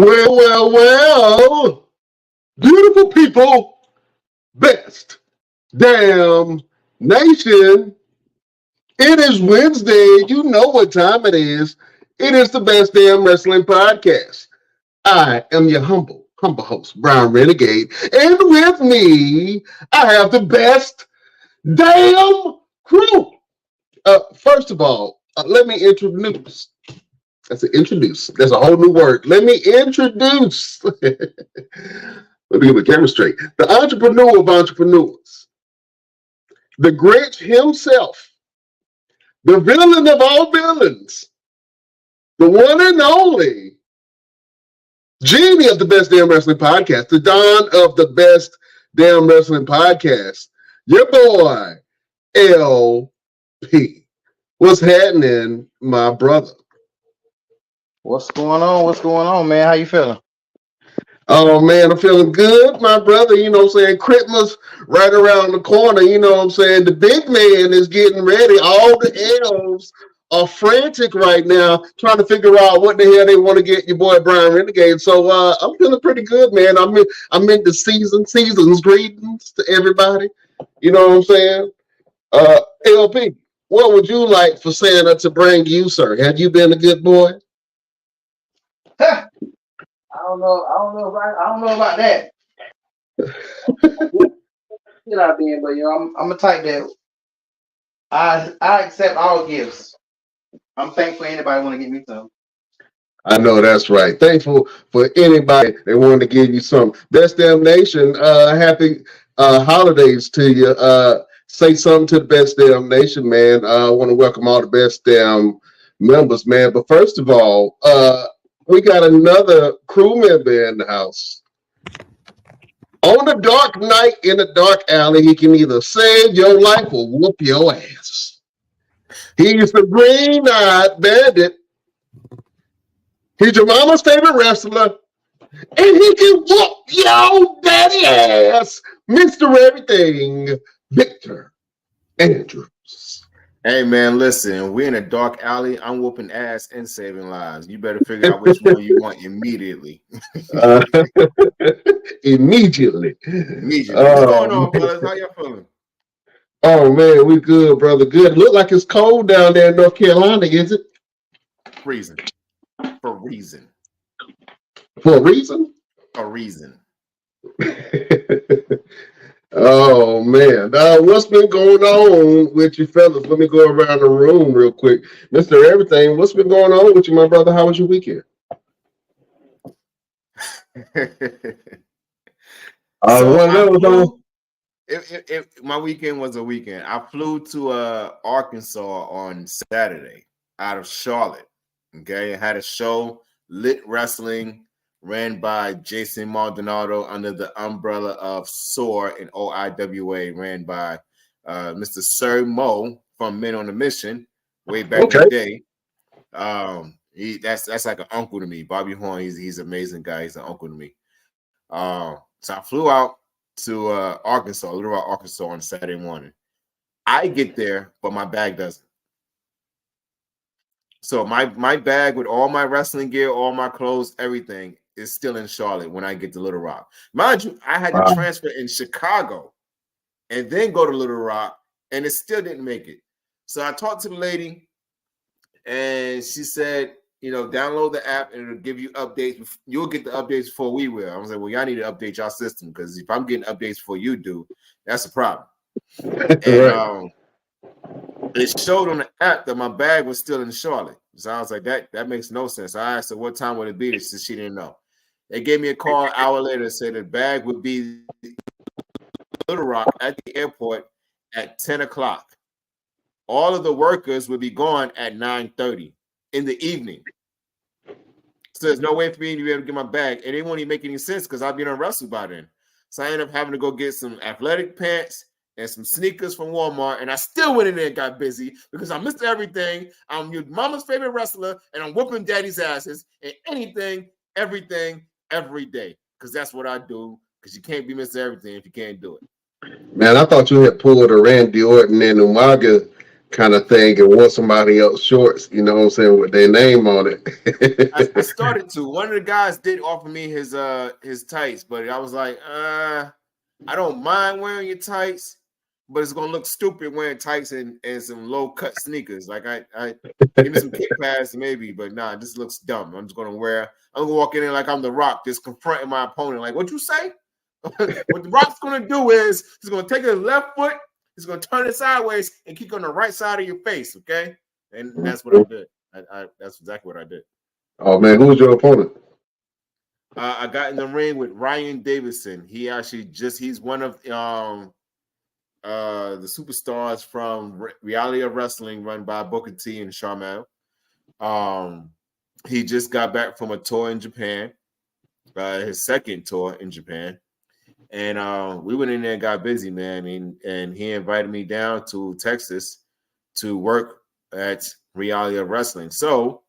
Well, beautiful people, best damn nation. It is Wednesday. You know what time it is. It is the best damn wrestling podcast. I am your humble host, Brian Renegade. And with me, I have the best damn crew. First of all, let me introduce. Introduce. That's a whole new word. Let me introduce. Let me get my camera straight. The entrepreneur of entrepreneurs. The Grinch himself. The villain of all villains. The one and only Genie of the Best Damn Wrestling Podcast. The Don of the Best Damn Wrestling Podcast. Your boy, LP. What's happening, my brother? What's going on? What's going on, man? How you feeling? Oh, man, I'm feeling good, my brother. You know what I'm saying? Christmas right around the corner. You know what I'm saying? The big man is getting ready. All the elves are frantic right now trying to figure out what the hell they want to get your boy Brian Renegade. So I'm feeling pretty good, man. I'm in the season's greetings to everybody. You know what I'm saying? LP, what would you like for Santa to bring you, sir? Have you been a good boy? I don't know about that. Get out being, but I'm a type that I accept all gifts. I'm thankful anybody want to give me some. I know that's right. Thankful for anybody that wanted to give you some. Best Damn Nation, happy holidays to you. Say something to the Best Damn Nation, man. I want to welcome all the Best Damn members, man. But first of all, we got another crew member in the house. On the dark night in the dark alley, he can either save your life or whoop your ass. He's the green-eyed bandit. He's your mama's favorite wrestler. And he can whoop your daddy ass. Mr. Everything, Victor Andrews. Hey, man, listen, we're in a dark alley. I'm whooping ass and saving lives. You better figure out which one you want immediately. Immediately. What's going on, fellas? How y'all feeling? Oh, man, we good, brother. Good. Look like it's cold down there in North Carolina, is it? Freezing. For reason. For a reason? A reason. Oh, man. What's been going on with you fellas? Let me go around the room real quick. Mr. Everything, what's been going on with you, my brother? How was your weekend? My weekend was a weekend. I flew to Arkansas on Saturday out of Charlotte. Okay, I had a show, Lit Wrestling, ran by Jason Maldonado under the umbrella of SOAR and OIWA, ran by Mr. Sir Mo from Men on a Mission way back in the day. That's like an uncle to me. Bobby Horn, he's an amazing guy. He's an uncle to me. So I flew out to Arkansas, Little Rock, Arkansas on Saturday morning. I get there, but my bag doesn't. So my bag with all my wrestling gear, all my clothes, everything is still in Charlotte when I get to Little Rock. Mind you, I had to transfer in Chicago and then go to Little Rock, and it still didn't make it. So I talked to the lady, and she said, download the app and it'll give you updates. You'll get the updates before we will. I was like, well, y'all need to update y'all system because if I'm getting updates before you do, that's a problem. And it showed on the app that my bag was still in Charlotte. So I was like, that makes no sense. I asked her what time would it be, since she didn't know. They gave me a call an hour later and said the bag would be Little Rock at the airport at 10 o'clock. All of the workers would be gone at 9:30 in the evening. So there's no way for me to be able to get my bag. And it won't even make any sense because I'll be on wrestle by then. So I ended up having to go get some athletic pants and some sneakers from Walmart, and I still went in there and got busy because I missed everything. I'm your mama's favorite wrestler, and I'm whooping daddy's asses and anything, everything, every day, because that's what I do, because you can't be Mr. Everything if you can't do it. Man, I thought you had pulled a Randy Orton and Umaga kind of thing and wore somebody else's shorts, you know what I'm saying, with their name on it. I started to. One of the guys did offer me his tights, but I was like, I don't mind wearing your tights, but it's gonna look stupid wearing tights and some low cut sneakers. Like I give me some kick pads maybe, but nah, this looks dumb. I'm gonna walk in there like I'm The Rock, just confronting my opponent. Like, what you say? What The Rock's gonna do is he's gonna take his left foot, he's gonna turn it sideways and kick on the right side of your face. Okay, and that's what I did. That's exactly what I did. Oh man, who's your opponent? I got in the ring with Ryan Davidson. He's one of the superstars from Reality of Wrestling, run by Booker T and Sharmell. He just got back from a tour in Japan, his second tour in Japan, and we went in there and got busy, man. And he invited me down to Texas to work at Reality of Wrestling. So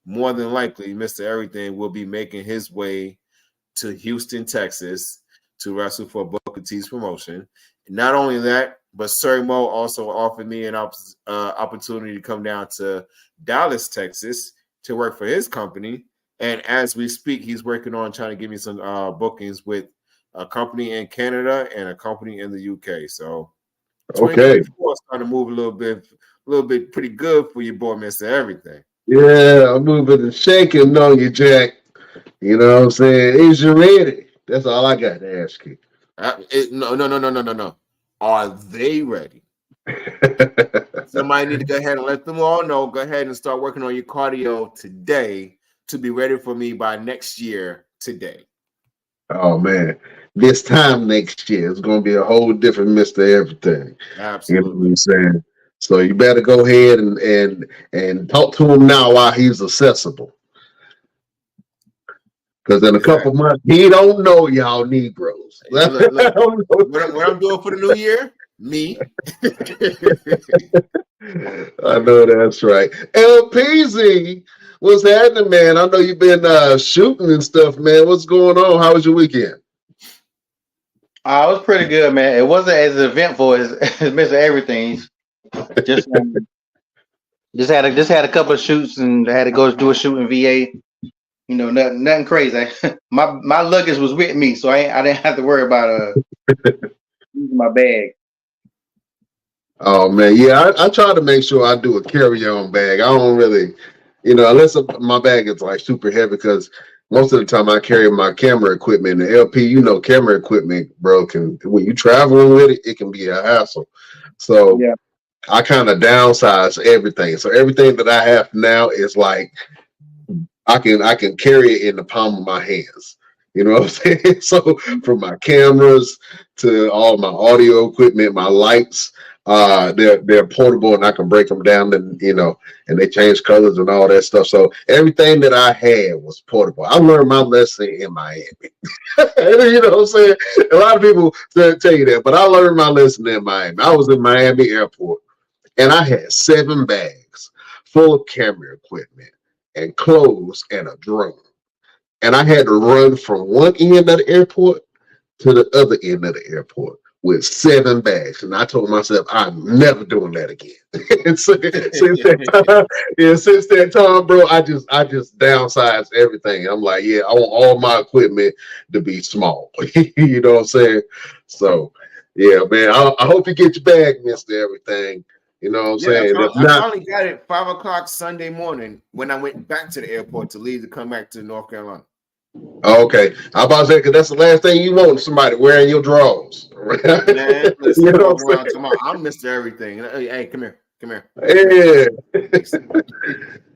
more than likely, Mr. Everything will be making his way to Houston, Texas, to wrestle for Booker T's promotion. Not only that, but Sir Mo also offered me an opportunity to come down to Dallas, Texas, to work for his company. And as we speak, he's working on trying to give me some bookings with a company in Canada and a company in the UK. So, Okay, it's starting to move a little bit pretty good for your boy, Mr. Everything. yeah, I'm moving and shaking on you, Jack. You know what I'm saying? Is you ready? That's all I got to ask you. No. Are they ready? Somebody need to go ahead and let them all know. Go ahead and start working on your cardio today to be ready for me by next year today. Oh man, this time next year it's gonna be a whole different Mr. Everything. Absolutely. You know what I'm saying? So you better go ahead and talk to him now while he's accessible. Because in a couple months, he don't know y'all Negroes. Look, what I'm doing for the new year? Me. I know that's right. LPZ, what's happening, man? I know you've been shooting and stuff, man. What's going on? How was your weekend? It was pretty good, man. It wasn't as eventful as Mr. Everything's. Just had a couple of shoots and I had to go do a shoot in VA. You know, nothing crazy. My luggage was with me, so I didn't have to worry about using my bag. Oh man, yeah, I try to make sure I do a carry-on bag. I don't really, unless my bag is like super heavy, because most of the time I carry my camera equipment. The LP, camera equipment, bro, when you traveling with it, it can be a hassle. So yeah. I kind of downsize everything. So everything that I have now is like I can carry it in the palm of my hands. You know what I'm saying? So from my cameras to all my audio equipment, my lights, they're portable and I can break them down and and they change colors and all that stuff. So everything that I had was portable. I learned my lesson in Miami. You know what I'm saying? A lot of people tell you that, but I learned my lesson in Miami. I was in Miami airport and I had 7 bags full of camera equipment and clothes and a drone. And I had to run from one end of the airport to the other end of the airport with 7 bags. And I told myself, I'm never doing that again. And since that time, bro, I just downsized everything. I'm like, yeah, I want all my equipment to be small. You know what I'm saying? So, yeah, man, I hope you get your bag, Mr. Everything. You know what I'm saying? I finally got it 5 o'clock Sunday morning when I went back to the airport to leave to come back to North Carolina. Okay, I'm about to say, because that's the last thing you want, somebody wearing your drawers. Man, listen, you know I'm Mr. Everything. Hey, come here. Yeah.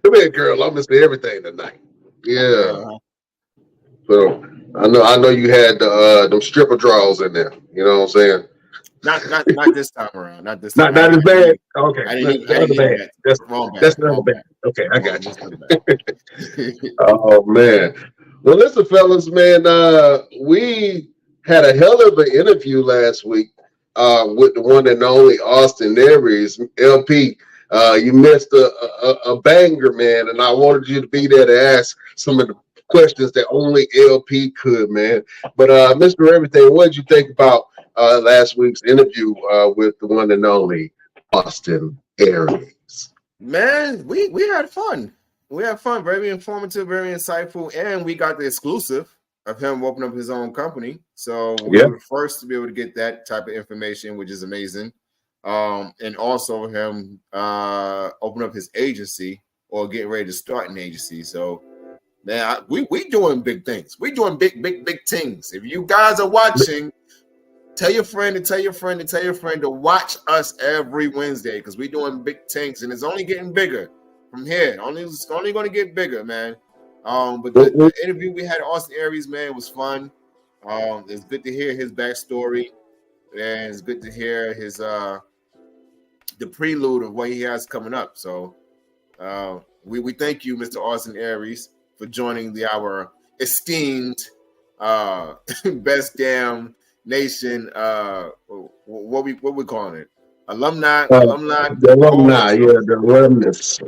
Come here, girl. I'm Mr. Everything tonight. Yeah. So I know you had them stripper drawers in there. You know what I'm saying? Not this time around. Not this time. Not as bad. Okay. I didn't bad. That's wrong bad. That's not bad. Okay, I got you. Oh man. Well, listen, fellas, man. We had a hell of an interview last week with the one and only Austin Aries. LP, you missed a banger, man, and I wanted you to be there to ask some of the questions that only LP could, man. But Mr. Everything, what did you think about last week's interview with the one and only Austin Aries. Man, we had fun. We had fun. Very informative, very insightful, and we got the exclusive of him opening up his own company. So we were the first to be able to get that type of information, which is amazing. And also him open up his agency or getting ready to start an agency. So man, we doing big things. We doing big things. If you guys are watching, tell your friend and tell your friend and tell your friend to watch us every Wednesday because we're doing big things and it's only getting bigger from here. It's only going to get bigger, man. But the interview we had Austin Aries, man, was fun. It's good to hear his backstory, and it's good to hear his the prelude of what he has coming up. So we thank you, Mr. Austin Aries, for joining our esteemed Best Damn Nation. What we calling it? Alumni. The alumni, the alumnus.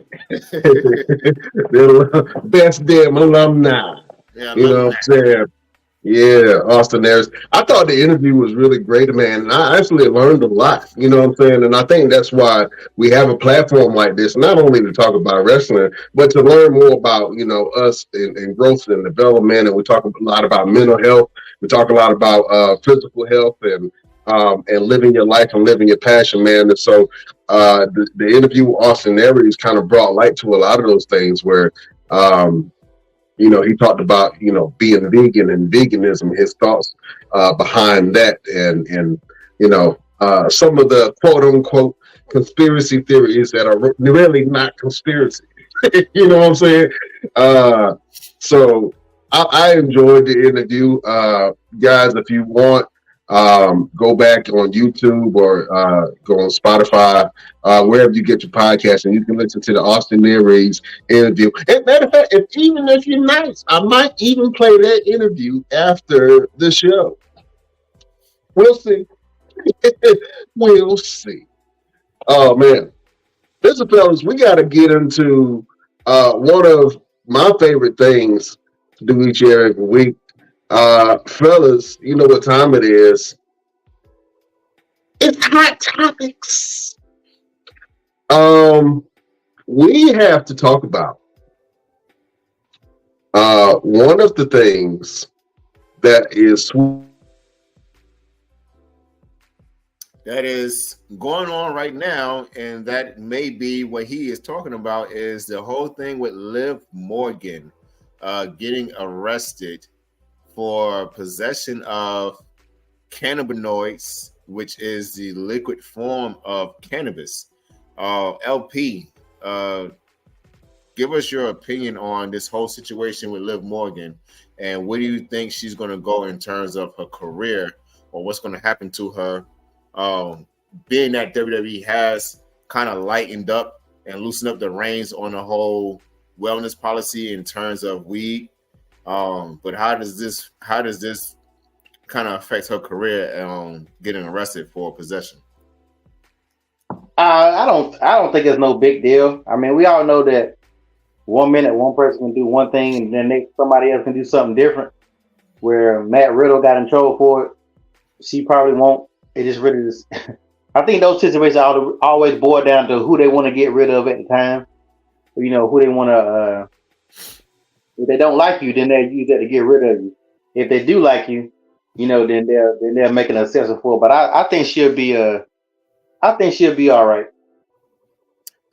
The best damn alumni. Yeah, you know what I'm saying? Yeah, Austin Aries. I thought the interview was really great, man. And I actually learned a lot, you know what I'm saying? And I think that's why we have a platform like this, not only to talk about wrestling, but to learn more about, you know, us and growth and development. And we talk a lot about mental health. We talk a lot about physical health and living your life and living your passion, man. And so the interview with Austin Aries kind of brought light to a lot of those things where, you know, he talked about, you know, being vegan and veganism, his thoughts behind that, and you know, some of the quote unquote conspiracy theories that are really not conspiracy. You know what I'm saying? So I enjoyed the interview, guys. If you want, go back on YouTube or go on Spotify, wherever you get your podcast, and you can listen to the Austin Aries interview. And matter of fact, if you're nice, I might even play that interview after the show. We'll see. We'll see. Oh man, listen, fellas, we got to get into one of my favorite things to do each and every week. Fellas, you know what time it is. It's Hot Topics. We have to talk about one of the things that is going on right now, and that may be what he is talking about, is the whole thing with Liv Morgan getting arrested for possession of cannabinoids, which is the liquid form of cannabis. LP, give us your opinion on this whole situation with Liv Morgan, and where do you think she's going to go in terms of her career, or what's going to happen to her, being that WWE has kind of lightened up and loosened up the reins on the whole wellness policy in terms of weed. But how does this kind of affect her career getting arrested for possession? I don't think it's no big deal. I mean, we all know that 1 minute one person can do one thing and then somebody else can do something different. Where Matt Riddle got in trouble for it, she probably won't. It just really is. I think those situations always boil down to who they want to get rid of at the time. You know, who they want to. If they don't like you, then they'll use that to get rid of you. If they do like you, you know, then they're making an exception for it. But I think she'll be all right.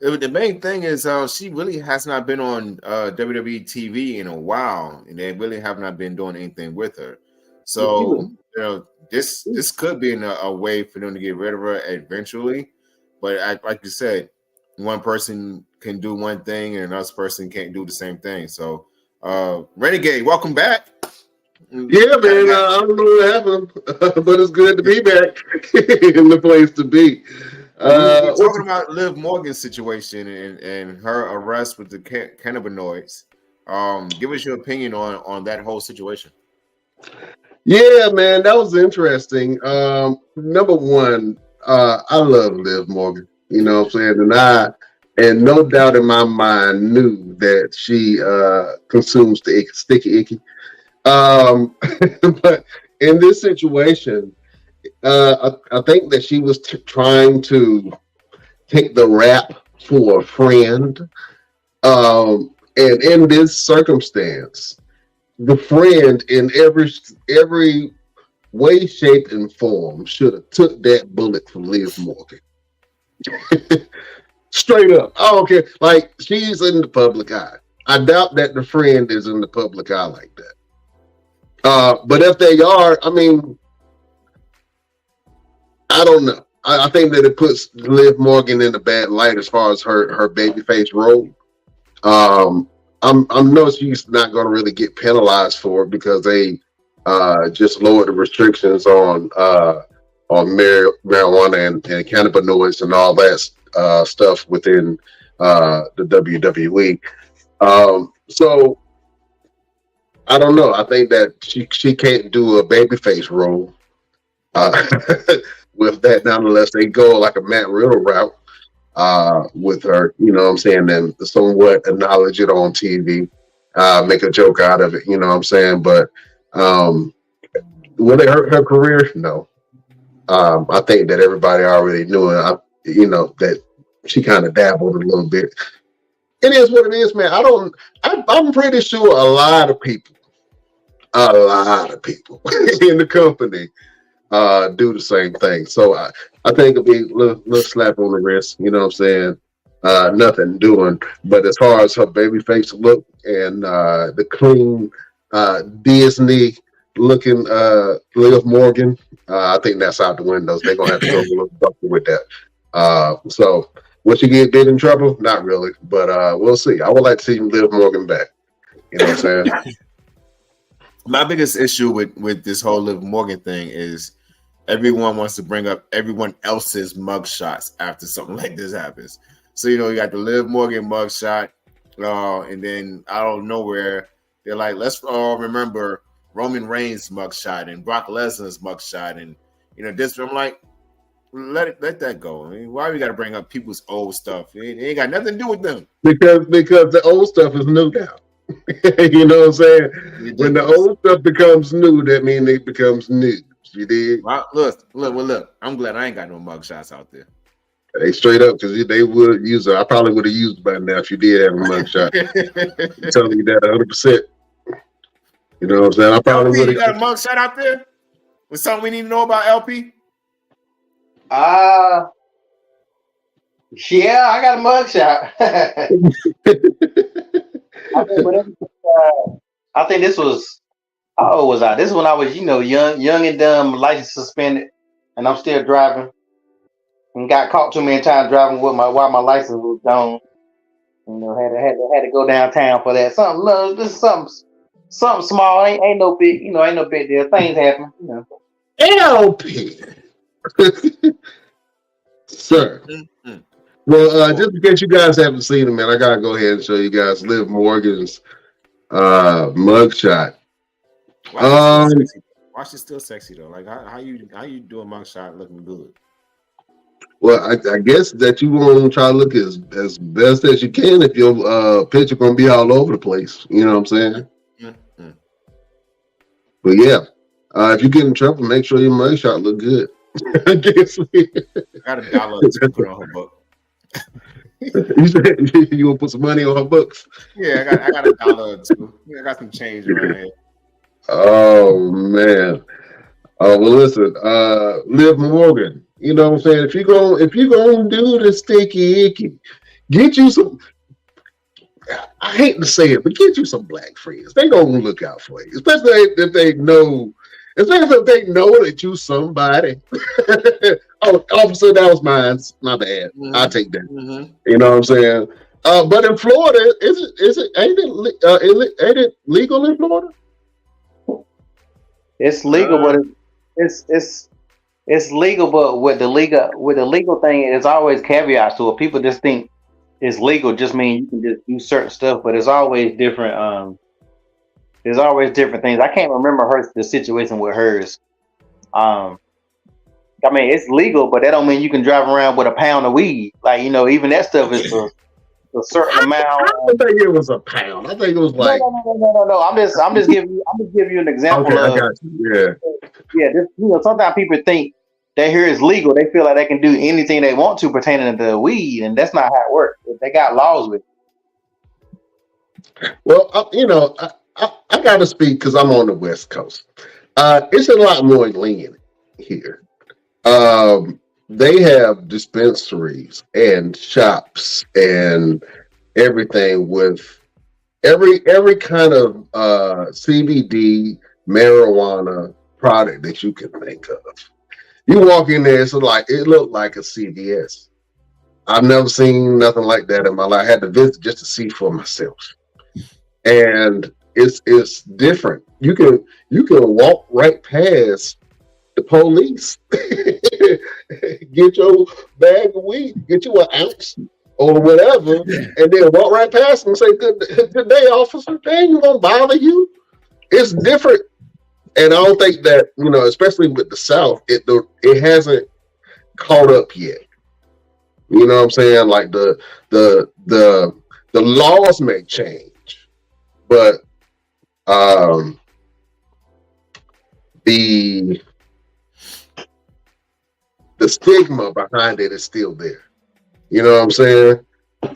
The main thing is she really has not been on WWE TV in a while, and they really have not been doing anything with her. So you know, this could be a way for them to get rid of her eventually. But like you said, one person can do one thing and another person can't do the same thing. So Renegade, welcome back. Yeah, man. I don't know what happened, but it's good to be back in the place to be. We're talking about Liv Morgan's situation and her arrest with the cannabinoids. Give us your opinion on that whole situation. Yeah, man, that was interesting. Number one, I love Liv Morgan. You know what I'm saying? And no doubt in my mind knew that she consumes the sticky icky. But in this situation, I think that she was trying to take the rap for a friend. And in this circumstance, the friend in every way, shape, and form should have took that bullet from Liv Morgan. Straight up. I don't care. Like, she's in the public eye. I doubt that the friend is in the public eye like that. But if they are, I mean, I don't know. I think that it puts Liv Morgan in a bad light as far as her babyface role. I know she's not going to really get penalized for it because they just lowered the restrictions on marijuana and cannabinoids and all that stuff within the WWE. So I don't know. I think that she can't do a babyface role with that, unless they go like a Matt Riddle route with her, you know what I'm saying, and somewhat acknowledge it on TV, make a joke out of it, you know what I'm saying. But will it hurt her career? No. I think that everybody already knew it. That she kind of dabbled a little bit. It is what it is, man. I'm pretty sure a lot of people in the company do the same thing. So I think it'll be a little slap on the wrist, you know what I'm saying? Nothing doing. But as far as her baby face look and the clean Disney looking Liv Morgan, I think that's out the windows. They're gonna have to go a little tougher with that. So will she get in trouble? Not really, but we'll see. I would like to see Liv Morgan back. You know what I'm saying? My biggest issue with this whole Liv Morgan thing is everyone wants to bring up everyone else's mugshots after something like this happens. So, you got the Liv Morgan mugshot, and then out of nowhere, they're like, let's remember Roman Reigns mugshot and Brock Lesnar's mugshot. And, this, I'm like, let that go. I mean, why we got to bring up people's old stuff? It ain't got nothing to do with them. Because the old stuff is new now. You know what I'm saying? When the old stuff becomes new, that means it becomes news. You did? Well, look. I'm glad I ain't got no mugshots out there. Hey, straight up, because they would use it. I probably would have used it by now if you did have a mugshot. I'm telling you that 100%. You know what I'm saying? I probably would have. You got a mugshot out there? With something we need to know about LP? Yeah, I got a mugshot. I think this was, how old was I? This is when I was, young and dumb, license suspended, and I'm still driving. And got caught too many times driving while my license was gone. Had to go downtown for that. Something small. Ain't no big, ain't no big deal. Things happen. LP, sir. Mm-hmm. Well, just in case you guys haven't seen him, man, I gotta go ahead and show you guys Liv Morgan's mugshot. Why she's still sexy though? Like how you do a mugshot looking good? Well, I guess that you want to try to look as best as you can if your picture gonna be all over the place. You know what I'm saying? Mm-hmm. But yeah, if you get in trouble, make sure your mugshot look good. I guess. I got $1 to put on her book. You said you want to put some money on her books? Yeah, I got $1 or $2. I got some change around here. Oh man. Well, listen, Liv Morgan. You know what I'm saying? If you gonna do the sticky icky, get you some. I hate to say it, but get you some black friends. They gonna look out for you, especially if they know. Especially if they know that you somebody. Oh, officer, that was mine. My bad. Mm-hmm. I'll take that. Mm-hmm. You know what I'm saying? But in Florida, ain't it legal in Florida? It's legal, but it's legal, but with the legal thing, it's always caveats to it. People just think it's legal just mean you can just do certain stuff, but it's always different. There's always different things. I can't remember the situation with hers. I mean, it's legal, but that don't mean you can drive around with a pound of weed. Like, even that stuff is a certain amount. I don't think it was a pound. I think it was like no. I'm just giving you an example. Okay, I got you. Yeah. Yeah. Sometimes people think they hear it's legal, they feel like they can do anything they want to pertaining to weed, and that's not how it works. They got laws with it. Well, I got to speak because I'm on the West Coast. It's a lot more lenient here. They have dispensaries and shops and everything with every kind of CBD marijuana product that you can think of. You walk in there, it looked like a CVS. I've never seen nothing like that in my life. I had to visit just to see for myself. And it's different. You can walk right past the police, get your bag of weed, get you an ounce or whatever, and then walk right past them and say, good day, officer. They ain't gonna bother you. It's different. And I don't think that, especially with the South, it hasn't caught up yet. You know what I'm saying? Like the laws may change, but the stigma behind it is still there. You know what I'm saying?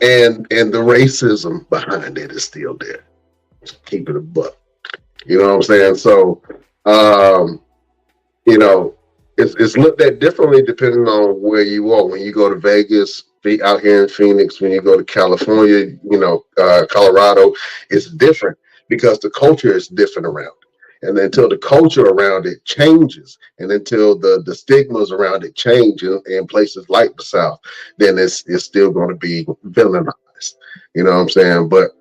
And the racism behind it is still there. Just keep it a buck. You know what I'm saying? So it's looked at differently depending on where you are. When you go to Vegas, be out here in Phoenix, when you go to California, Colorado, it's different because the culture is different around it. And until the culture around it changes, and until the stigmas around it change in places like the South, then it's still going to be villainized. You know what I'm saying? But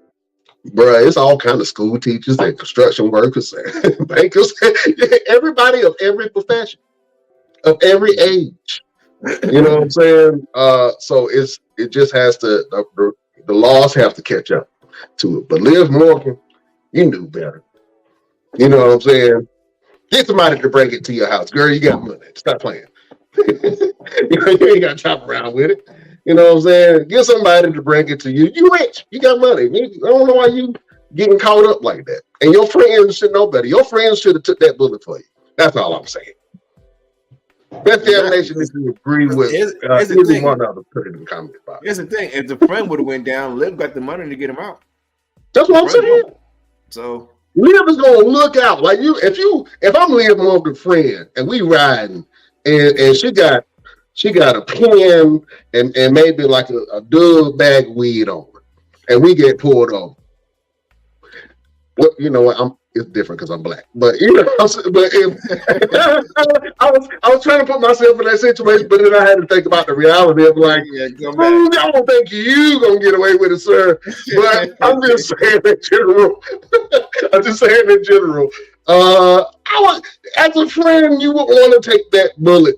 bruh, it's all kind of school teachers and construction workers and bankers, everybody of every profession, of every age. You know what I'm saying? So it just has to, the laws have to catch up to it. But Liv Morgan, you knew better. You know what I'm saying? Get somebody to bring it to your house. Girl, you got money. Stop playing. You ain't got to chop around with it. You know what I'm saying? Get somebody to bring it to you. You rich. You got money. I don't know why you getting caught up like that. And your friends should know better. Your friends should have took that bullet for you. That's all I'm saying. Best damnation is to agree with either one of them. Put it in the comment box. Here's the thing. If the friend would have went down, Liv got the money to get him out. That's what I'm saying. So Liv is gonna look out. Like if I'm Liv Morgan's friend and we riding and she got a pen and maybe like a dug bag of weed on her, and we get pulled over. Well, you know what? It's different because I'm black, but but if I was trying to put myself in that situation, but then I had to think about the reality of like, I don't think you gonna get away with it, sir. But I'm just saying in general. As a friend, you would want to take that bullet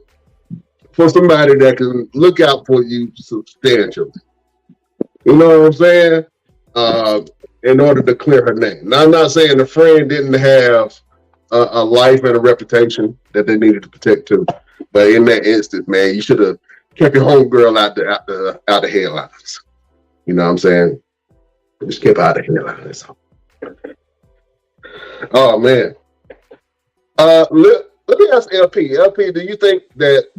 for somebody that can look out for you substantially. You know what I'm saying? In order to clear her name. Now, I'm not saying the friend didn't have a life and a reputation that they needed to protect too, but in that instance, man, you should have kept your homegirl out the headlines. You know what I'm saying? Just kept out of the headlines. Oh man. Let me ask LP. LP, do you think that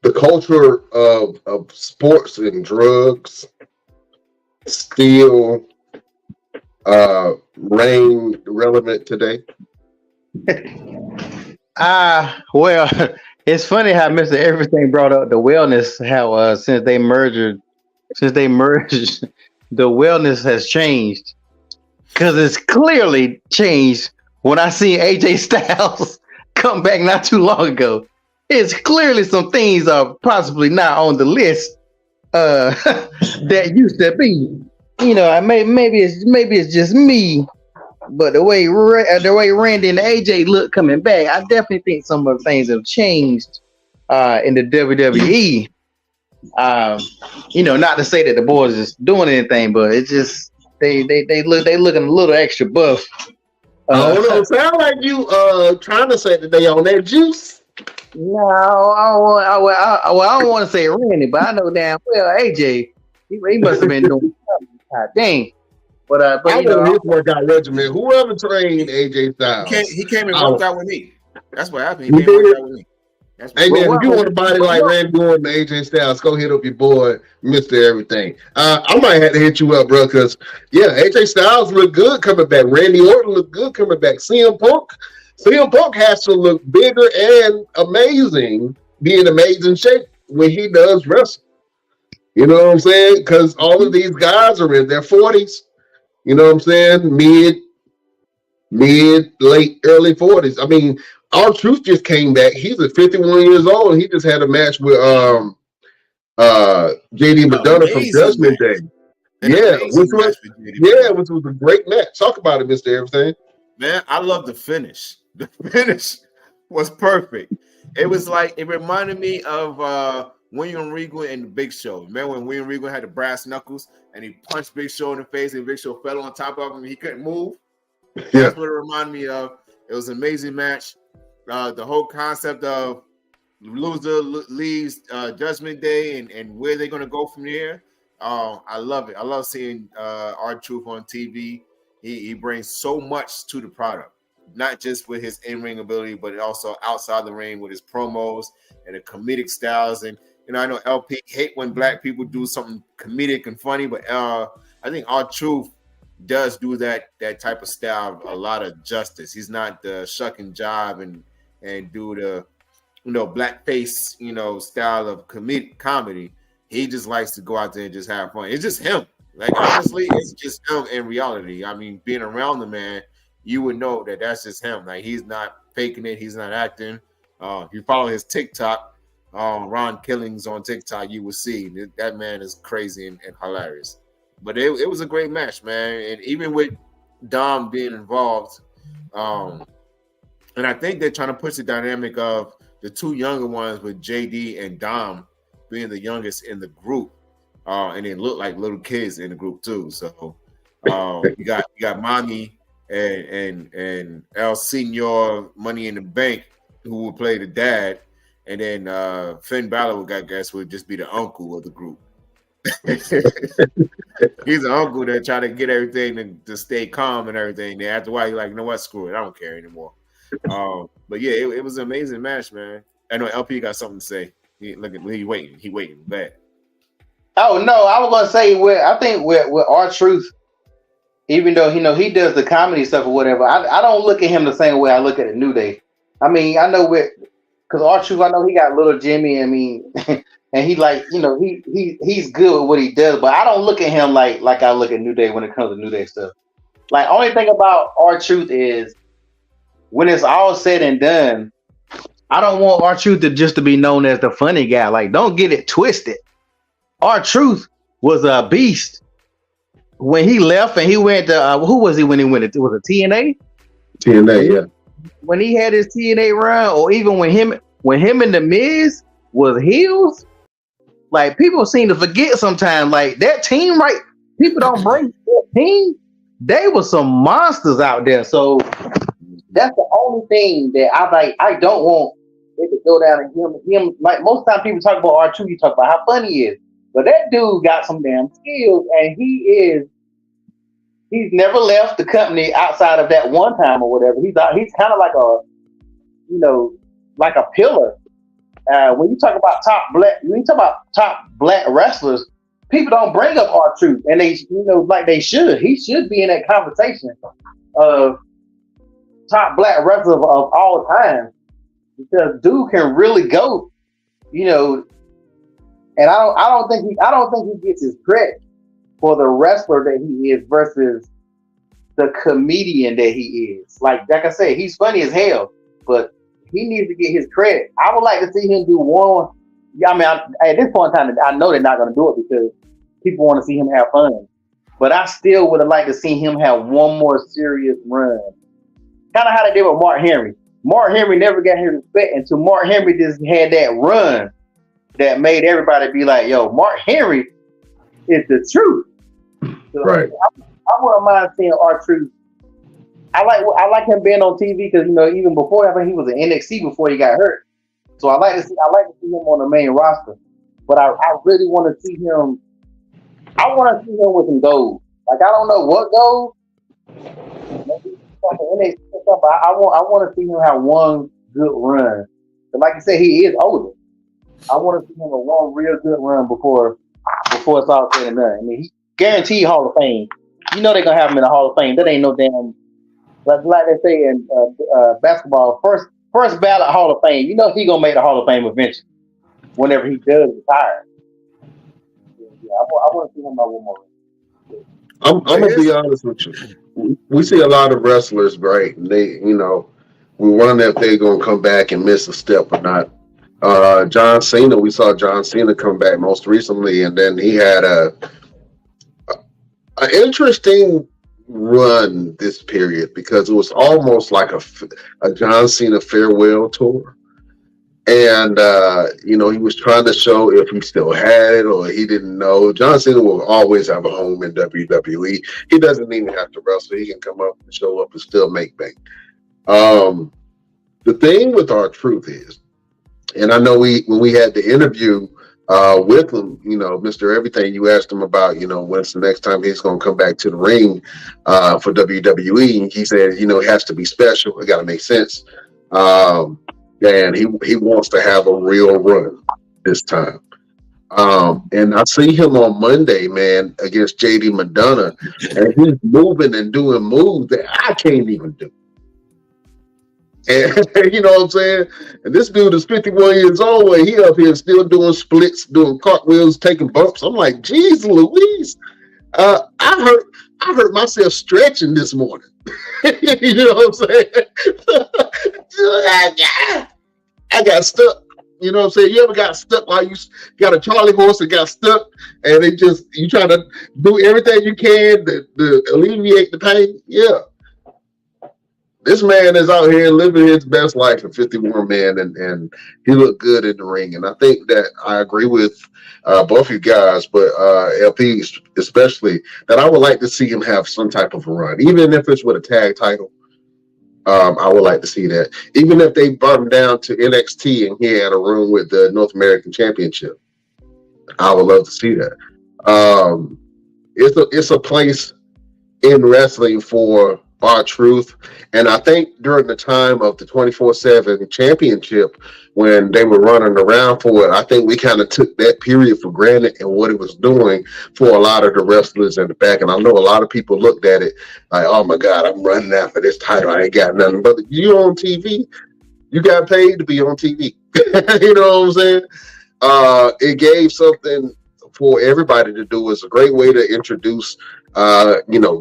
the culture of sports and drugs still reign relevant today? Well, it's funny how Mr. Everything brought up the wellness, how since they merged, the wellness has changed. Because it's clearly changed when I see AJ Styles come back not too long ago. It's clearly some things are possibly not on the list that used to be. Maybe it's just me, but the way Randy and AJ look coming back, I definitely think some of the things have changed in the WWE. Not to say that the boys is doing anything, but it's just they looking a little extra buff. No, sound like you trying to say that they on that juice. No, I don't want to say Randy, but I know damn well AJ. He must have been doing something. God dang. But I know his workout regimen. Whoever trained AJ Styles, he came and worked out with me. That's what happened. He You came right did? there with me. That's Hey what man, Well, if you want a body like Randy Orton and AJ Styles, go hit up your boy, Mr. Everything. I might have to hit you up, bro, because AJ Styles look good coming back. Randy Orton look good coming back. CM Punk has to look bigger and amazing, be in amazing shape when he does wrestle. You know what I'm saying? Because all of these guys are in their 40s. You know what I'm saying? Late, early 40s. I mean, R-Truth just came back. He's at 51 years old, and he just had a match with JD McDonough from amazing Judgment match. Day. An amazing match for JD McDonough. Which was a great match. Talk about it, Mr. Everything. Man, I love the finish. The finish was perfect. It was like it reminded me of William Regal and the Big Show. Remember when William Regal had the brass knuckles and he punched Big Show in the face and Big Show fell on top of him and he couldn't move? That's what it reminded me of. It was an amazing match. The whole concept of loser leaves Judgment Day and where they're going to go from there. I love it. I love seeing R-Truth on TV. He brings so much to the product, not just with his in-ring ability, but also outside the ring with his promos and the comedic styles. And I know LP hate when black people do something comedic and funny, but I think R-Truth does do that type of style a lot of justice. He's not the shuck and jive and do the blackface style of comedy. He just likes to go out there and just have fun. It's just him. Like honestly, it's just him in reality. I mean, being around the man, you would know that that's just him. Like he's not faking it. He's not acting. If you follow his TikTok, Ron Killings on TikTok, you will see that man is crazy and hilarious. But it was a great match, man. And even with Dom being involved, and I think they're trying to push the dynamic of the two younger ones with JD and Dom being the youngest in the group, and they look like little kids in the group too. So you got Mommy and El Senor Money in the Bank who will play the dad, and then Finn Balor I guess would just be the uncle of the group. He's an uncle that try to get everything to stay calm and everything. Then after a while, he's like, you know what, screw it, I don't care anymore. But yeah, it was an amazing match, man. I know LP got something to say. He waiting bad. Oh no, I was gonna say I think with R-Truth, even though he does the comedy stuff or whatever, I don't look at him the same way I look at the New Day. I mean, I know because R-Truth, I know he got little Jimmy. I mean, and he like he's good with what he does, but I don't look at him like I look at New Day when it comes to New Day stuff. Like only thing about R-Truth is when it's all said and done, I don't want R-Truth to be known as the funny guy. Like, don't get it twisted. R-Truth was a beast when he left and he went to who was he when he went? It was a TNA. TNA, yeah. When he had his TNA run, or even when him and the Miz was heels, like people seem to forget sometimes. Like that team, right? People don't bring that team. They were some monsters out there. So that's the only thing that I don't want it to go down and him. Like most time people talk about R-Truth, you talk about how funny he is. But that dude got some damn skills, and he's never left the company outside of that one time or whatever. He's kind of like like a pillar. When you talk about top black wrestlers, people don't bring up R-Truth, and they like they should. He should be in that conversation of top black wrestlers of all time, because dude can really go, and I don't think he gets his credit for the wrestler that he is versus the comedian that he is. Like I said, he's funny as hell, but he needs to get his credit. I would like to see him do one. I mean, at this point in time, I know they're not going to do it because people want to see him have fun. But I still would have liked to see him have one more serious run. Kind of how they did with Mark Henry. Mark Henry never got his respect until Mark Henry just had that run that made everybody be like, yo, Mark Henry is the truth. So right. I wouldn't mind seeing R-Truth. I like him being on TV because even before, I think he was in NXT before he got hurt. So I like to see him on the main roster. But I really want to see him. I want to see him with some gold. Like I don't know what gold. Maybe something NXT or something, but I want to see him have one good run. But like you said, he is older. I want to see him a one real good run before it's all said and done. I mean, he guaranteed Hall of Fame. You know they're gonna have him in the Hall of Fame. That ain't no damn. Like they say in basketball, first ballot Hall of Fame. You know he gonna make the Hall of Fame eventually. Whenever he does retire. Yeah, I want to see him by one more. I'm gonna be honest with you. We see a lot of wrestlers, right? And they, we wonder if they're gonna come back and miss a step or not. John Cena, we saw John Cena come back most recently, and then he had an interesting run this period because it was almost like a John Cena farewell tour. And he was trying to show if he still had it or he didn't know. John Cena will always have a home in WWE. He doesn't even have to wrestle. He can come up and show up and still make bank. The thing with R-Truth is, and I know when we had the interview with him, Mr. Everything, you asked him about, when's the next time he's going to come back to the ring for WWE. And he said, it has to be special. It got to make sense. And he wants to have a real run this time. And I see him on Monday, man, against JD Madonna, and he's moving and doing moves that I can't even do. And you know what I'm saying? And this dude is 51 years old, and he up here still doing splits, doing cartwheels, taking bumps. I'm like, geez, Louise. I hurt myself stretching this morning. You know what I'm saying? I got stuck. You know what I'm saying? You ever got stuck while you got a Charlie horse and got stuck, and you try to do everything you can to alleviate the pain? Yeah. This man is out here living his best life at 51, man, and he looked good in the ring. And I think that I agree with both you guys, but LP especially, that I would like to see him have some type of a run, even if it's with a tag title. I would like to see that. Even if they brought him down to NXT and he had a room with the North American Championship, I would love to see that. It's a place in wrestling for R-Truth. And I think during the time of the 24/7 championship, when they were running around for it, I think we kind of took that period for granted and what it was doing for a lot of the wrestlers in the back. And I know a lot of people looked at it like, oh my God, I'm running after this title. I ain't got nothing. But you on TV, you got paid to be on TV. You know what I'm saying? It gave something for everybody to do. It's a great way to introduce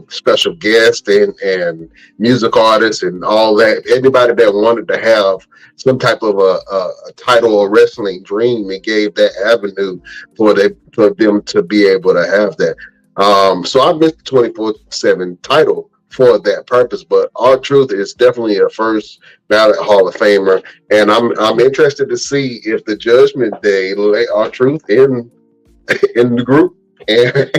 special guests and music artists and all that. Anybody that wanted to have some type of a title or wrestling dream, it gave that avenue for them to be able to have that. So I missed the 24/7 title for that purpose, but R-Truth is definitely a first ballot Hall of Famer, and I'm interested to see if the Judgment Day let R-Truth in the group. And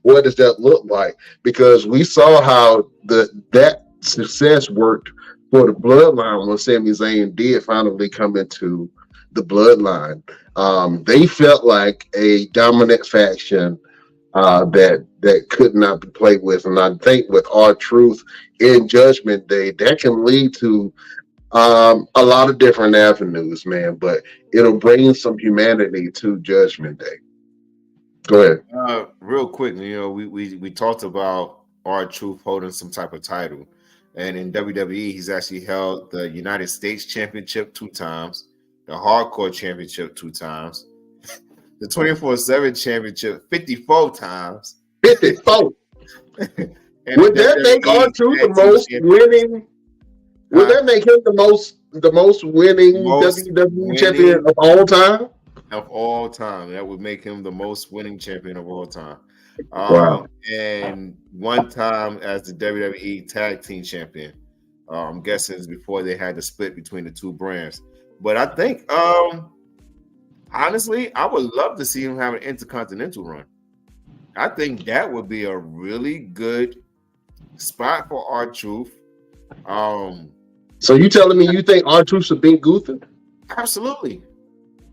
what does that look like? Because we saw how that success worked for the Bloodline when Sami Zayn did finally come into the Bloodline. They felt like a dominant faction that could not be played with. And I think with R-Truth in Judgment Day, that can lead to a lot of different avenues, man. But it'll bring some humanity to Judgment Day. Go ahead. Real quick, we talked about R-Truth holding some type of title, and in WWE, he's actually held the United States Championship 2 times, the Hardcore Championship 2 times, the 24/7 Championship 54 times. 54. Would that make R-Truth the most winning? Would that make him the most winning WWE champion of all time? Of all time, that would make him the most winning champion of all time. Wow. And one time as the WWE Tag Team Champion. I'm guessing it's before they had the split between the two brands. But I think, honestly, I would love to see him have an Intercontinental run. I think that would be a really good spot for R-Truth. So you telling me you think R-Truth should beat Gunther? Absolutely.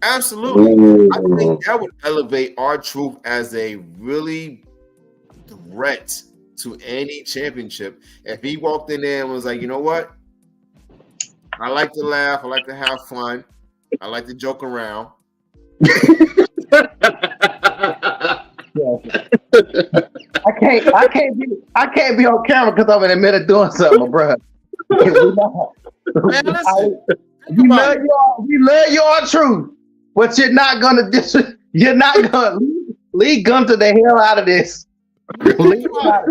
Absolutely. Ooh. I think that would elevate R-Truth as a really threat to any championship. If he walked in there and was like, you know what? I like to laugh. I like to have fun. I like to joke around. I can't be on camera because I'm in the middle of doing something, bro. Man, listen. Think about it. We love your truth, but you're not gonna leave Gunther the hell out of this. Think about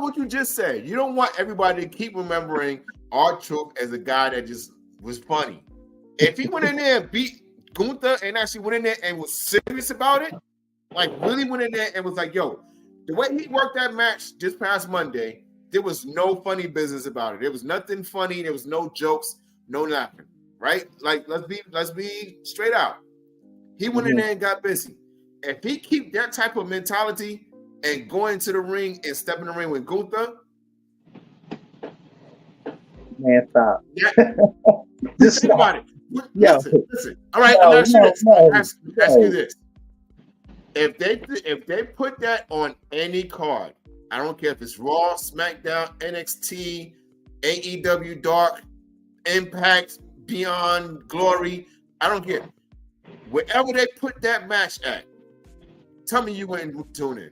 what you just said. You don't want everybody to keep remembering R-Truth as a guy that just was funny. If he went in there and beat Gunther and actually went in there and was serious about it, like really went in there and was like, yo, the way he worked that match just past Monday, there was no funny business about it. There was nothing funny. There was no jokes, no laughing, right? Like, let's be straight out. He went in there and got busy. If he keep that type of mentality and go into the ring and step in the ring with Gunther, man, stop. Yeah, Just think about it. Yo. Listen. All right, No, let me ask you no. you this. If they put that on any card, I don't care if it's Raw, SmackDown, NXT, AEW Dark, Impact, Beyond Glory, I don't care. Wherever they put that match at, tell me you wouldn't tune in.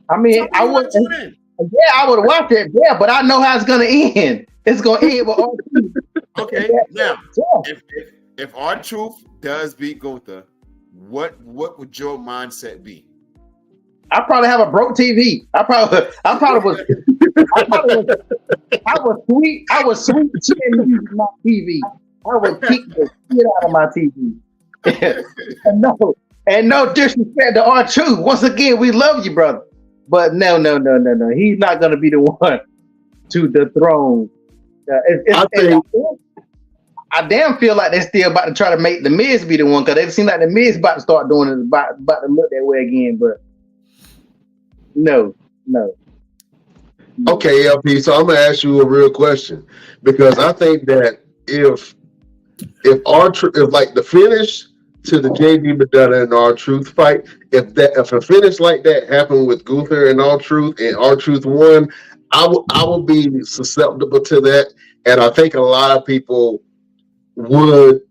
I mean, I would. tune in. Yeah, I would watch it. Yeah, but I know how it's gonna end. It's gonna end with R-Truth. Okay, now if R-Truth does beat Gunther, what would your mindset be? I probably have a broke TV. I was sweet chin my TV. I would kick the shit out of my TV. and no disrespect to R-Truth. Once again, we love you, brother. But no. He's not gonna be the one to dethrone. I damn feel like they're still about to try to make the Miz be the one, because it seems like the Miz about to start doing it, about to look that way again. But no. Okay, LP. So I'm gonna ask you a real question, because I think that if like the finish to the JD McDonough and R-Truth fight, if a finish like that happened with Gunther and R-Truth won, I would be susceptible to that, and I think a lot of people would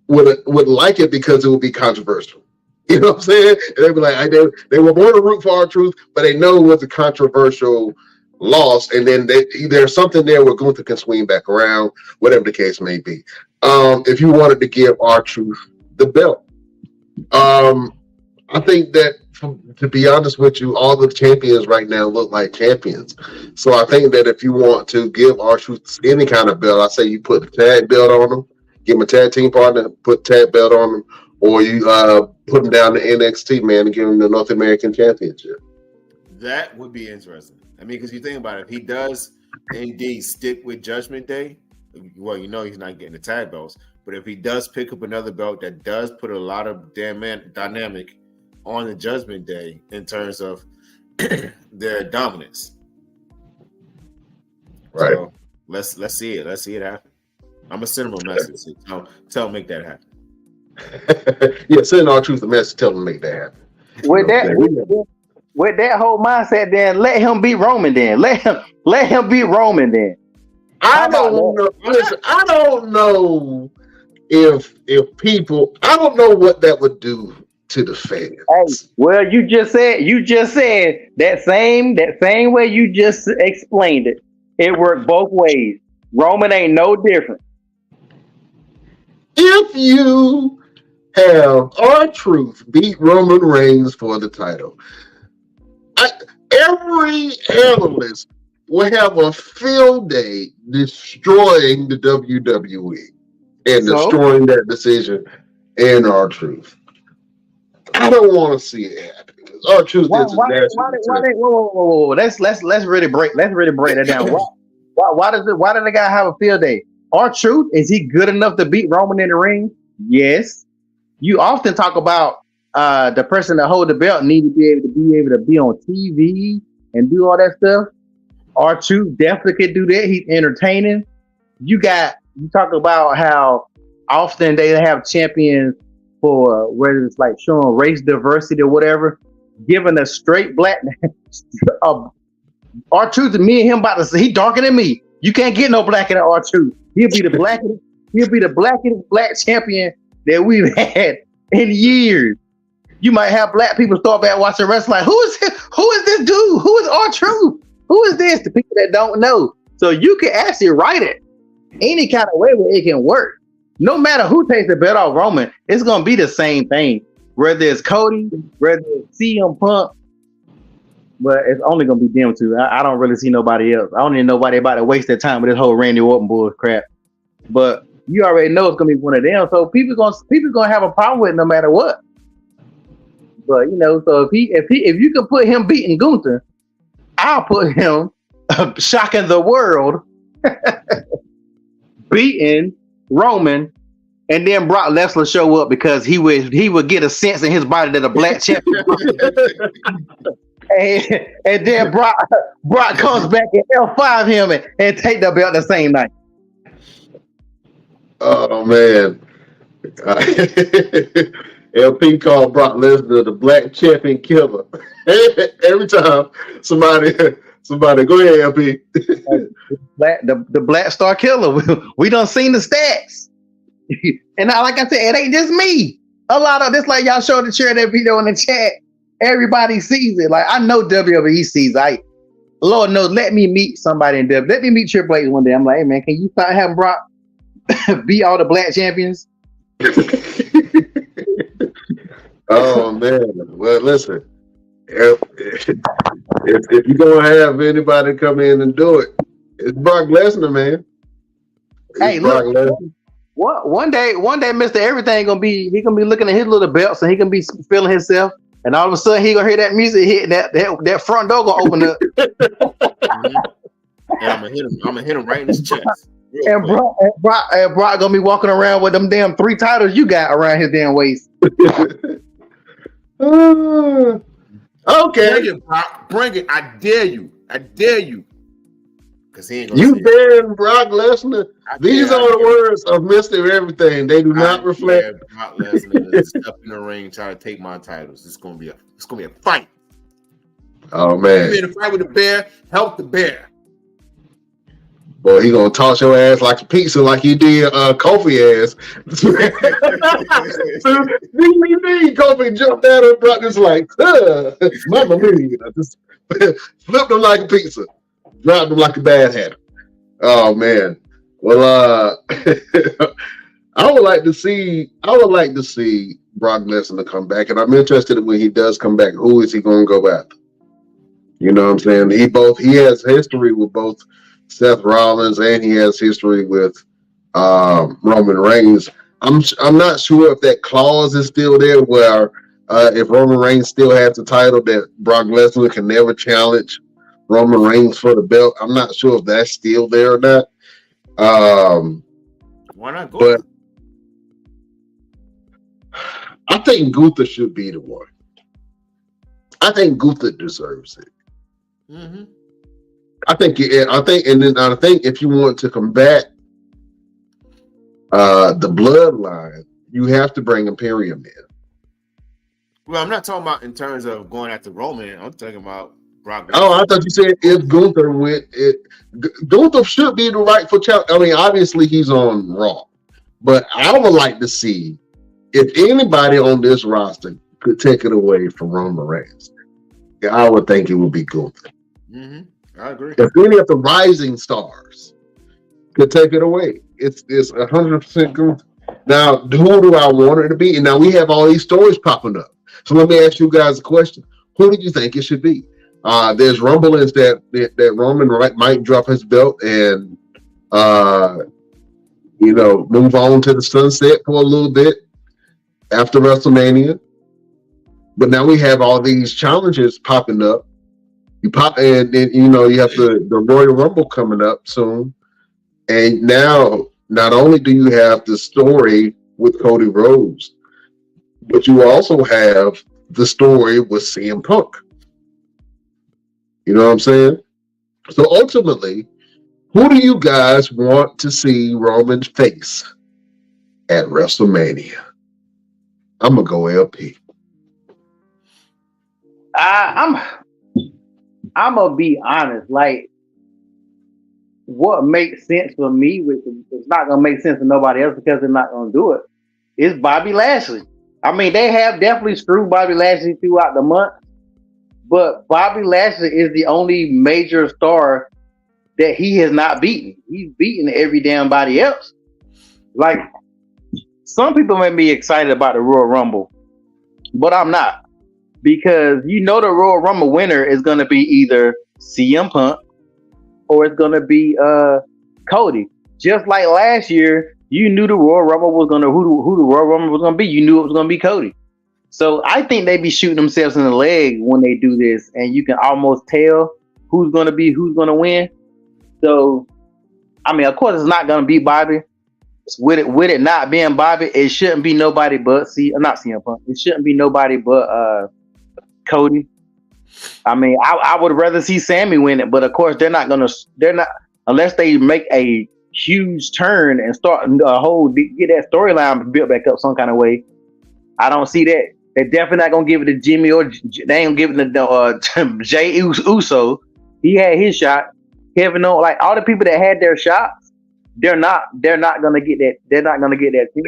like it because it would be controversial. You know what I'm saying? And they'd be like, they were born to root for R-Truth, but they know it was a controversial loss, and then there's something there where Gunther can swing back around, whatever the case may be. If you wanted to give R-Truth the belt, I think that, to be honest with you, all the champions right now look like champions. So I think that if you want to give R-Truth any kind of belt, I say you put the tag belt on him, give him a tag team partner, put tag belt on him, or you put him down to NXT, man, and give him the North American Championship. That would be interesting. I mean, because you think about it, if he does indeed stick with Judgment Day, well, you know he's not getting the tag belts. But if he does pick up another belt that does put a lot of dynamic on the Judgment Day in terms of their dominance, right? So let's see it. Let's see it happen. I'm gonna send him a message. Tell him make that happen. Yeah, send R-Truth a message. Tell him to make that happen. With that whole mindset, then let him beat Roman. Then let him beat Roman. Then I don't know. Listen, I don't know if people. I don't know what that would do to the fans. Hey, well, you just said that same way you just explained it. It worked both ways. Roman ain't no different. If you have R-Truth beat Roman Reigns for the title, every analyst will have a field day destroying the WWE and destroying that decision and R-Truth. I don't want to see it happen. R-Truth is a nasty. Whoa. Let's really break that down. Why does the guy have a field day? R-Truth, is he good enough to beat Roman in the ring? Yes. You often talk about the person that hold the belt need to be able to be on TV and do all that stuff. R-Truth definitely can do that. He's entertaining. You talk about how often they have champions for whether it's like showing race diversity or whatever, giving a straight black R-Truth, to me and him about to say he darker than me. You can't get no black in R-Truth. He'll be the blackest black champion that we've had in years. You might have black people start back watching wrestling. Like, who is this dude? Who is R-Truth? Who is this? The people that don't know. So you can actually write it any kind of way where it can work. No matter who takes the belt off Roman, it's gonna be the same thing. Whether it's Cody, whether it's CM Punk, but it's only gonna be them two. I don't really see nobody else. I don't need nobody about to waste their time with this whole Randy Orton bull crap. But you already know it's gonna be one of them. So people gonna have a problem with it no matter what. But you know, so if you can put him beating Gunther, I'll put him shocking the world, beating Roman, and then Brock Lesnar show up because he would get a sense in his body that a black champion. and then Brock comes back and L5 him and take the belt the same night. Oh man. LP called Brock Lesnar the black champion killer. Every time somebody go ahead, LP. the black star killer. We done seen the stats. And like I said, it ain't just me. A lot of this, like y'all showed the share that video in the chat. Everybody sees it. Like I know WWE sees it. Lord knows, let me meet somebody in WWE. Let me meet Triple H one day. I'm like, hey man, can you start having Brock beat all the black champions? Oh man. Well, listen. If you're gonna have anybody come in and do it, it's Brock Lesnar, man. Hey, look. One day, Mr. Everything gonna be looking at his little belts and he gonna be feeling himself, and all of a sudden he gonna hear that music hit, that front door gonna open up. And I'm gonna hit him right in his chest. And Brock gonna be walking around with them damn 3 titles you got around his damn waist. Okay. Bring it, Brock. Bring it. I dare you. Because he ain't gonna You ban Brock Lesnar. These are the dare. words of Mr. Everything. They do not reflect. Brock Lesnar to step in the ring, try to take my titles. It's gonna be a fight. Oh man. You in a fight with the bear, help the bear. Boy, he gonna toss your ass like a pizza, like he did Kofi ass. Kofi jumped at him, Brock just like, Mama mia. Just flipped him like a pizza, dropped him like a bad hat. Oh man. Well, I would like to see Brock Lesnar come back, and I'm interested in when he does come back. Who is he gonna go after? You know what I'm saying? He has history with both Seth Rollins, and he has history with Roman Reigns. I'm not sure if that clause is still there where if Roman Reigns still has the title, that Brock Lesnar can never challenge Roman Reigns for the belt. I'm not sure if that's still there or not. Why not go? But I think Gunther should be the one. I think Gunther deserves it. Mm-hmm. I think if you want to combat the bloodline, you have to bring Imperium in. Well, I'm not talking about in terms of going after Roman. I'm talking about Brock Lesnar. Oh, I thought you said if Gunther went. Gunther should be the rightful challenge. I mean, obviously he's on Raw, but I would like to see if anybody on this roster could take it away from Roman Reigns. I would think it would be Gunther. Mm-hmm. I agree. If any of the rising stars could take it away, it's 100% Gunther. Now, who do I want it to be? And now we have all these stories popping up. So let me ask you guys a question. Who do you think it should be? There's rumblings that Roman might drop his belt and move on to the sunset for a little bit after WrestleMania. But now we have all these challenges popping up. You have the Royal Rumble coming up soon. And now not only do you have the story with Cody Rhodes, but you also have the story with CM Punk. You know what I'm saying? So ultimately, who do you guys want to see Roman face at WrestleMania? I'm gonna go LP. I'm gonna be honest. Like, what makes sense for me, which is not gonna make sense for nobody else because they're not gonna do it, is Bobby Lashley. I mean, they have definitely screwed Bobby Lashley throughout the month, but Bobby Lashley is the only major star that he has not beaten. He's beaten every damn body else. Like, some people may be excited about the Royal Rumble, but I'm not. Because the Royal Rumble winner is going to be either CM Punk or it's going to be Cody. Just like last year, you knew the Royal Rumble was going to, who the Royal Rumble was going to be. You knew it was going to be Cody. So I think they be shooting themselves in the leg when they do this, and you can almost tell who's going to win. So, I mean, of course, it's not going to be Bobby. With it not being Bobby, it shouldn't be nobody but not CM Punk. It shouldn't be nobody but Cody. I mean, I would rather see Sammy win it, but of course they're not unless they make a huge turn and start get that storyline built back up some kind of way. I don't see that. They're definitely not gonna give it to Jimmy, or they ain't giving it to Jey Uso. He had his shot. Kevin Owens, like all the people that had their shots, they're not gonna get that. They're not gonna get that thing.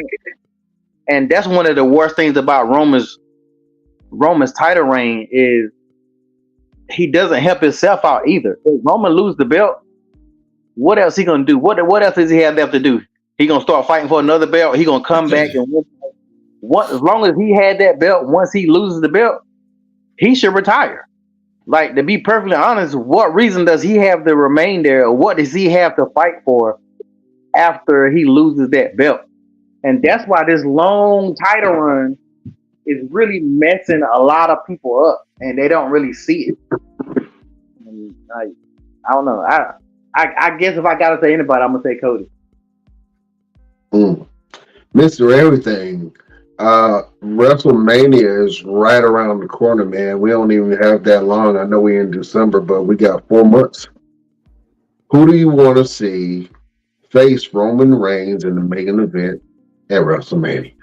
And that's one of the worst things about Roman's title reign is he doesn't help himself out either. If Roman lose the belt, what else he gonna do? What else does he have left to do? He gonna start fighting for another belt. He gonna come back and win. As long as he had that belt, once he loses the belt, he should retire. Like, to be perfectly honest, what reason does he have to remain there? Or what does he have to fight for after he loses that belt? And that's why this long title run is really messing a lot of people up, and they don't really see it. And I don't know. I guess if I gotta say anybody, I'm gonna say Cody. Mr. Everything. WrestleMania is right around the corner, man. We don't even have that long. I know we're in December, but we got 4 months. Who do you want to see face Roman Reigns in the main event at WrestleMania?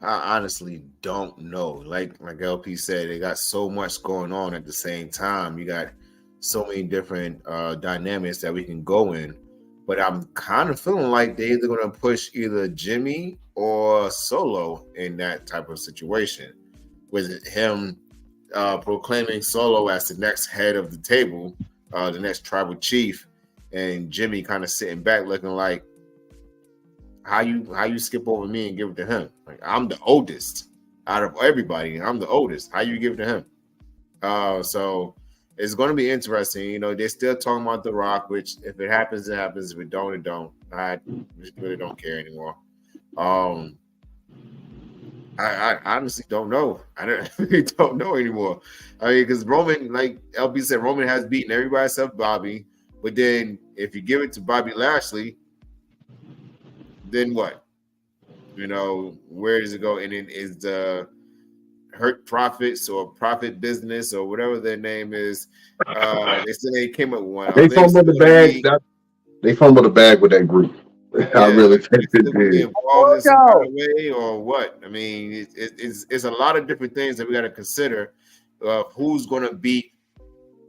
I honestly don't know. Like LP said, they got so much going on at the same time. You got so many different dynamics that we can go in. But I'm kind of feeling like they're either going to push either Jimmy or Solo in that type of situation, with him proclaiming Solo as the next head of the table, the next tribal chief, and Jimmy kind of sitting back looking like, how you skip over me and give it to him? Like, I'm the oldest out of everybody. I'm the oldest. How you give it to him? So it's going to be interesting. They're still talking about The Rock, which if it happens, it happens. If it don't, it don't. I just really don't care anymore. I honestly don't know. I really don't know anymore. I mean, because Roman, like LB said, Roman has beaten everybody except Bobby. But then if you give it to Bobby Lashley, then what? Where does it go? And it is the Hurt Profits or Profit Business or whatever their name is. They said they came up with one. They fumbled the bag. They fumbled the bag with that group. Yeah, I really think they did. Involved in some kind of way or what? I mean, it's a lot of different things that we got to consider of who's going to beat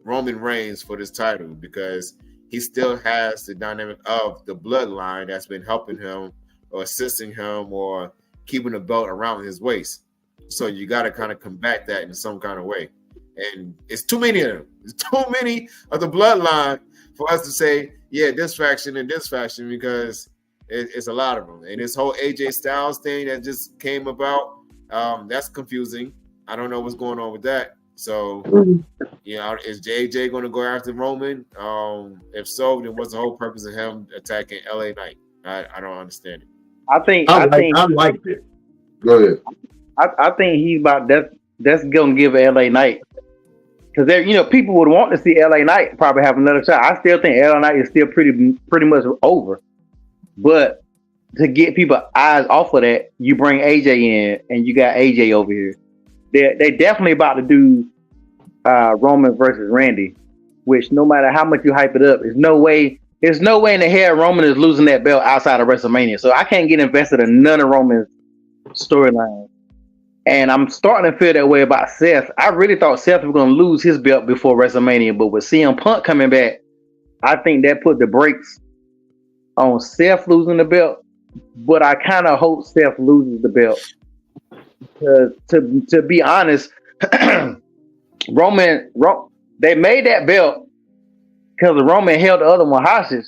Roman Reigns for this title, because he still has the dynamic of the bloodline that's been helping him or assisting him or keeping the belt around his waist. So you got to kind of combat that in some kind of way. And it's too many of them. It's too many of the bloodline for us to say, yeah, this faction and this faction, because it's a lot of them. And this whole AJ Styles thing that just came about, that's confusing. I don't know what's going on with that. So, is JJ going to go after Roman? If so, then what's the whole purpose of him attacking LA Knight? I don't understand it. I liked it. Go ahead. I think he's about that's gonna give LA Knight, because people would want to see LA Knight probably have another shot. I still think LA Knight is still pretty much over, but to get people eyes off of that, you bring AJ in, and you got AJ over here. They definitely about to do Roman versus Randy, which no matter how much you hype it up, there's no way in the hell Roman is losing that belt outside of WrestleMania. So I can't get invested in none of Roman's storyline. And I'm starting to feel that way about Seth. I really thought Seth was going to lose his belt before WrestleMania, but with CM Punk coming back, I think that put the brakes on Seth losing the belt. But I kind of hope Seth loses the belt. Because to be honest, Roman, they made that belt because Roman held the other one hostage.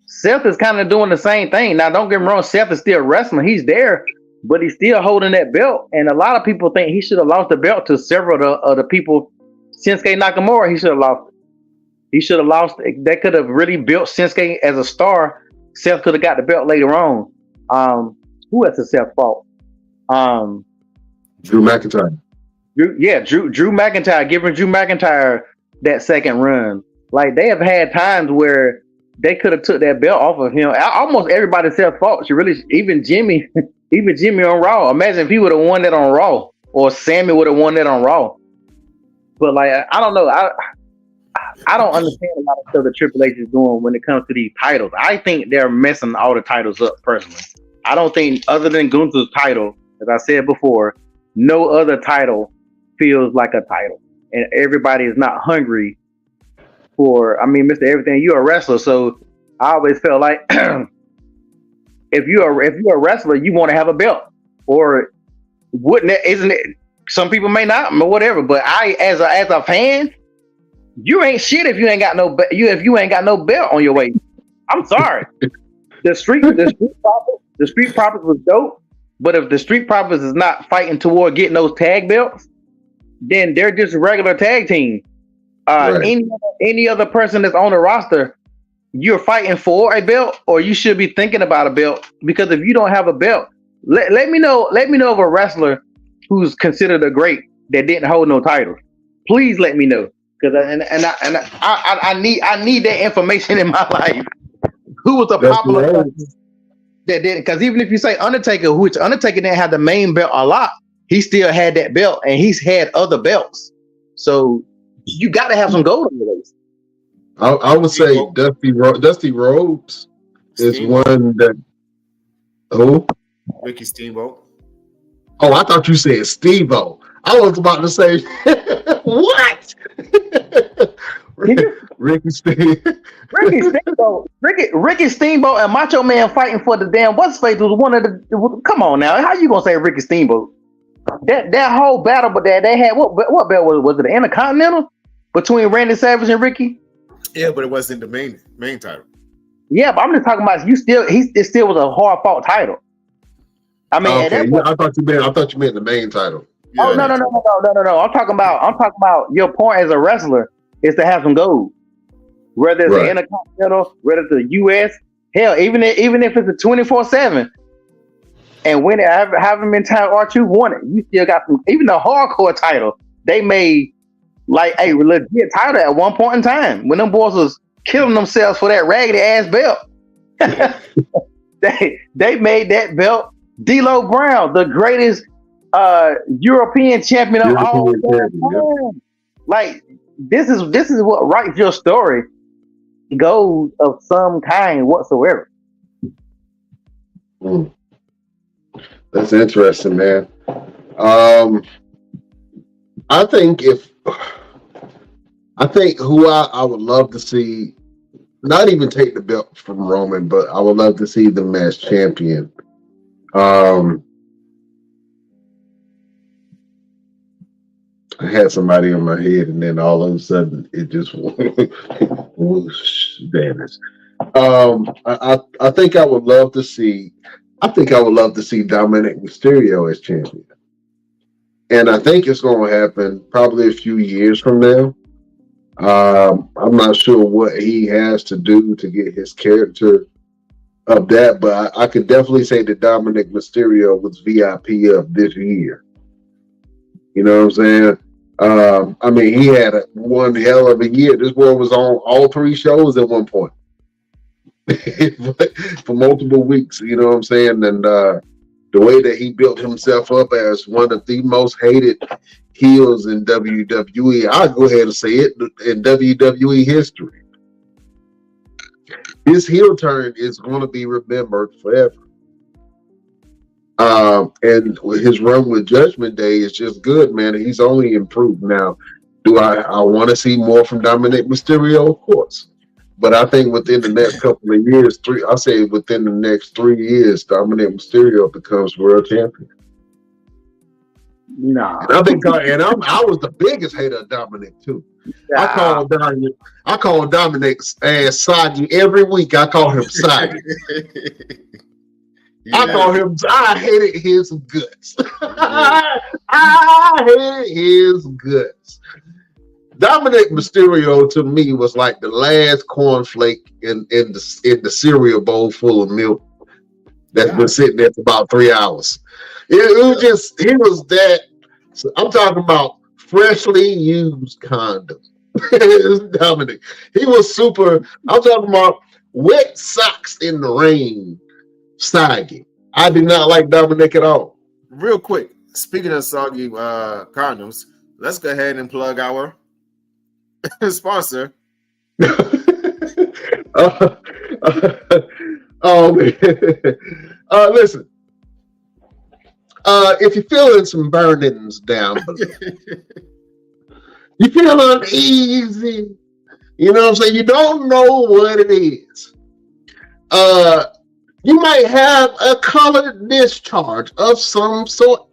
Seth is kind of doing the same thing. Now, don't get me wrong, Seth is still wrestling. He's there, but he's still holding that belt. And a lot of people think he should have lost the belt to several of the people. Shinsuke Nakamura, he should have lost it. He should have lost it. They could have really built Shinsuke as a star. Seth could have got the belt later on. Who has the Seth fault? Drew McIntyre. Drew McIntyre, giving Drew McIntyre that second run. Like, they have had times where they could have took that belt off of him. Almost everybody Seth's fault. Even Jimmy on Raw. Imagine if he would have won that on Raw, or Sammy would have won that on Raw. But like, I don't know. I don't understand a lot of stuff that Triple H is doing when it comes to these titles. I think they're messing all the titles up personally. I don't think, other than Gunther's title, as I said before, no other title feels like a title, and everybody is not hungry for. I mean, Mr. Everything, you're a wrestler, so I always felt like if you're a wrestler, you want to have a belt, or wouldn't it? Isn't it? Some people may not, or whatever. But I, as a fan, you ain't shit if you ain't got no if you ain't got no belt on your waist. I'm sorry. The Street Profits was dope. But if the Street Profits is not fighting toward getting those tag belts, then they're just a regular tag team. Right. Any other person that's on the roster, you're fighting for a belt, or you should be thinking about a belt. Because if you don't have a belt, let me know of a wrestler who's considered a great that didn't hold no title. Please let me know, because I need that information in my life. Who was a popular? That didn't, because even if you say Undertaker, which Undertaker didn't have the main belt a lot, he still had that belt, and he's had other belts. So you got to have some gold on your waist. I would say Dusty Rhodes is one that. Who? Ricky Steamboat. Oh, I thought you said Steve-O. I was about to say what? Ricky Steamboat. Ricky Steamboat and Macho Man fighting for the damn what's face was one of the. Come on now, how you gonna say Ricky Steamboat? That whole battle, but that they had what belt was it? The Intercontinental between Randy Savage and Ricky? Yeah, but it wasn't the main title. Yeah, but I'm just talking about it still was a hard fought title. I mean, okay. I thought you meant the main title. Yeah. Oh no! I'm talking about your point as a wrestler is to have some gold. Whether it's the Intercontinental, whether it's the US, hell, even if it's a 24/7, and when it haven't been time R2 won it, you still got some. Even the hardcore title, they made like a legit title at one point in time when them boys was killing themselves for that raggedy ass belt. they made that belt. D'Lo Brown, the greatest European champion of all time. Yeah. Like this is what writes your story. Gold of some kind whatsoever. That's interesting, man. I think who I would love to see, not even take the belt from Roman, but I would love to see them as champion. I had somebody in my head, and then all of a sudden, it just vanished. I think I would love to see. I think I would love to see Dominic Mysterio as champion, and I think it's going to happen probably a few years from now. I'm not sure what he has to do to get his character of that, but I could definitely say that Dominic Mysterio was VIP of this year. You know what I'm saying? I mean, he had one hell of a year. This boy was on all three shows at one point for multiple weeks. You know what I'm saying? And the way that he built himself up as one of the most hated heels in WWE, I'll go ahead and say it, in WWE history. His heel turn is going to be remembered forever. And his run with Judgment Day is just good, man. He's only improved now. Do I want to see more from Dominic Mysterio? Of course. But I think within the next couple of years, within the next 3 years, Dominic Mysterio becomes world champion. Nah. And I was the biggest hater of Dominic too. Nah. I call Dominic's ass Soggy every week. I call him Soggy. Yeah. I hated his guts. I hated his guts. Dominic Mysterio to me was like the last cornflake in the cereal bowl full of milk that's been sitting there for about 3 hours. He was that. I'm talking about freshly used condom. Dominic. He was super. I'm talking about wet socks in the rain. Soggy. I did not like Dominic at all. Real quick, speaking of soggy condoms, let's go ahead and plug our sponsor. Listen. If you're feeling some burnings down below, you feel uneasy, you know what I'm saying? You don't know what it is. You might have a colored discharge of some sort.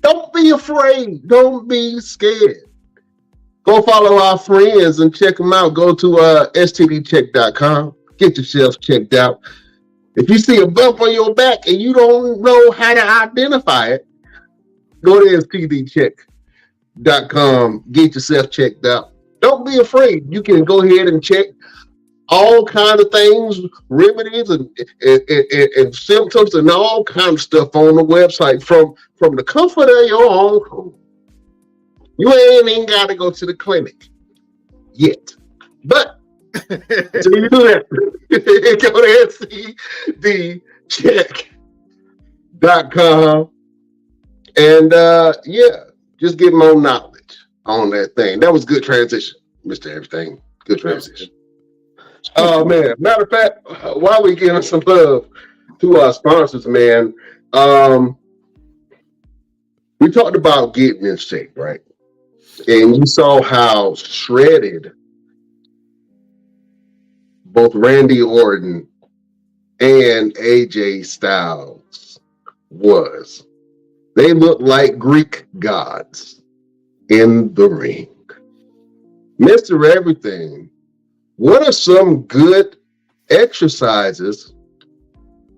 Don't be afraid. Don't be scared. Go follow our friends and check them out. Go to stdcheck.com. Get yourself checked out. If you see a bump on your back and you don't know how to identify it, go to stdcheck.com. Get yourself checked out. Don't be afraid. You can go ahead and check all kinds of things, remedies and symptoms and all kinds of stuff on the website from the comfort of your own home. You ain't even got to go to the clinic yet. But so you do that. Go to stdcheck.com and just get more knowledge on that thing. That was good transition, Mr. Everything. Good transition. Oh man, matter of fact, while we giving some love to our sponsors, man, we talked about getting in shape, right? And you saw how shredded both Randy Orton and AJ Styles was. They looked like Greek gods in the ring. Mr. Everything, what are some good exercises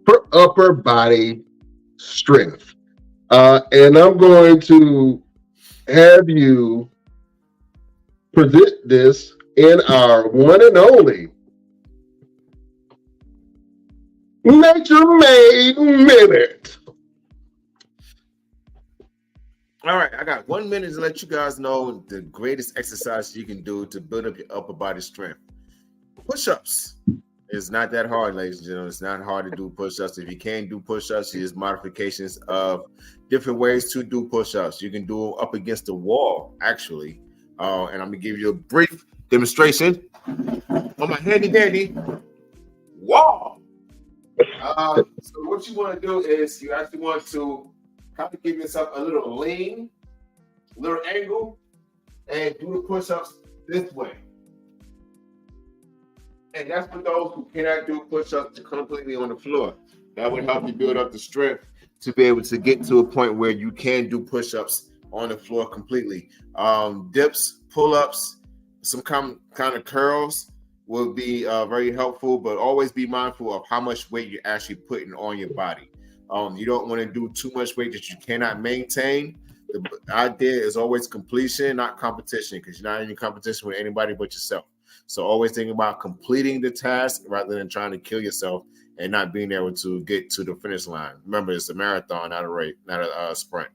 for upper body strength? And I'm going to have you present this in our one and only Nature Made Minute. All right, I got 1 minute to let you guys know the greatest exercise you can do to build up your upper body strength. Push-ups. It's not that hard, ladies and gentlemen. It's not hard to do push-ups. If you can't do push-ups, there's modifications of different ways to do push-ups. You can do up against the wall, actually. And I'm gonna give you a brief demonstration on my handy-dandy wall. So what you want to do is you actually want to kind of give yourself a little lean, a little angle, and do the push-ups this way. And that's for those who cannot do push-ups completely on the floor. That would help you build up the strength to be able to get to a point where you can do push-ups on the floor completely. Dips, pull-ups, some kind of curls will be very helpful, but always be mindful of how much weight you're actually putting on your body. You don't want to do too much weight that you cannot maintain. The idea is always completion, not competition, because you're not in competition with anybody but yourself. So always think about completing the task rather than trying to kill yourself and not being able to get to the finish line. Remember, it's a marathon, not a race, not a sprint.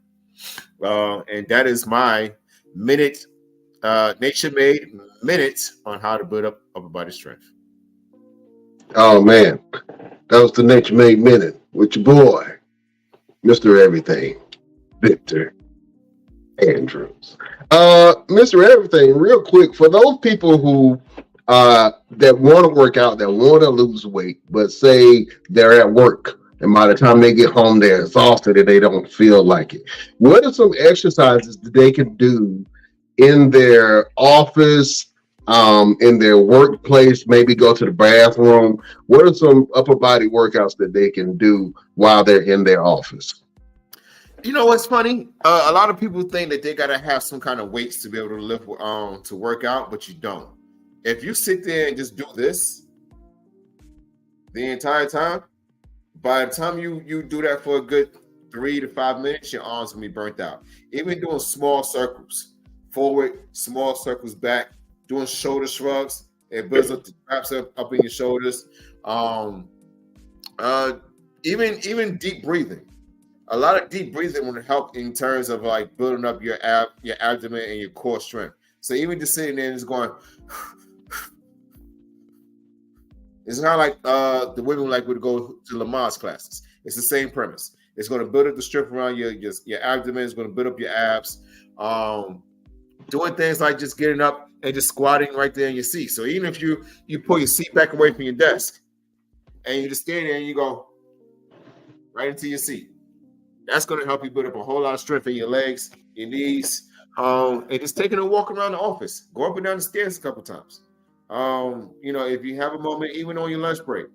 And that is my minute, nature-made minute on how to build up upper body strength. Oh man, that was the Nature Made Minute with your boy, Mr. Everything, Victor Andrews. Mr. Everything, real quick, for those people who that want to work out, that want to lose weight, but say they're at work And by the time they get home, they're exhausted and they don't feel like it. What are some exercises that they can do in their office, in their workplace, maybe go to the bathroom? What are some upper body workouts that they can do while they're in their office? You know what's funny? A lot of people think that they gotta have some kind of weights to be able to lift to work out, but you don't. If you sit there and just do this the entire time, by the time you do that for a good 3 to 5 minutes, your arms will be burnt out. Even doing small circles forward, small circles back, doing shoulder shrugs, it builds up the traps up in your shoulders. Even deep breathing. A lot of deep breathing will help in terms of like building up your abdomen and your core strength. So even just sitting there and just going, it's not like the women like would go to Lamaze classes. It's the same premise. It's going to build up the strength around your abdomen. It's going to build up your abs. Doing things like just getting up and just squatting right there in your seat. So even if you pull your seat back away from your desk and you just stand there and you go right into your seat, that's going to help you build up a whole lot of strength in your legs, your knees, and just taking a walk around the office. Go up and down the stairs a couple times. If you have a moment, even on your lunch break,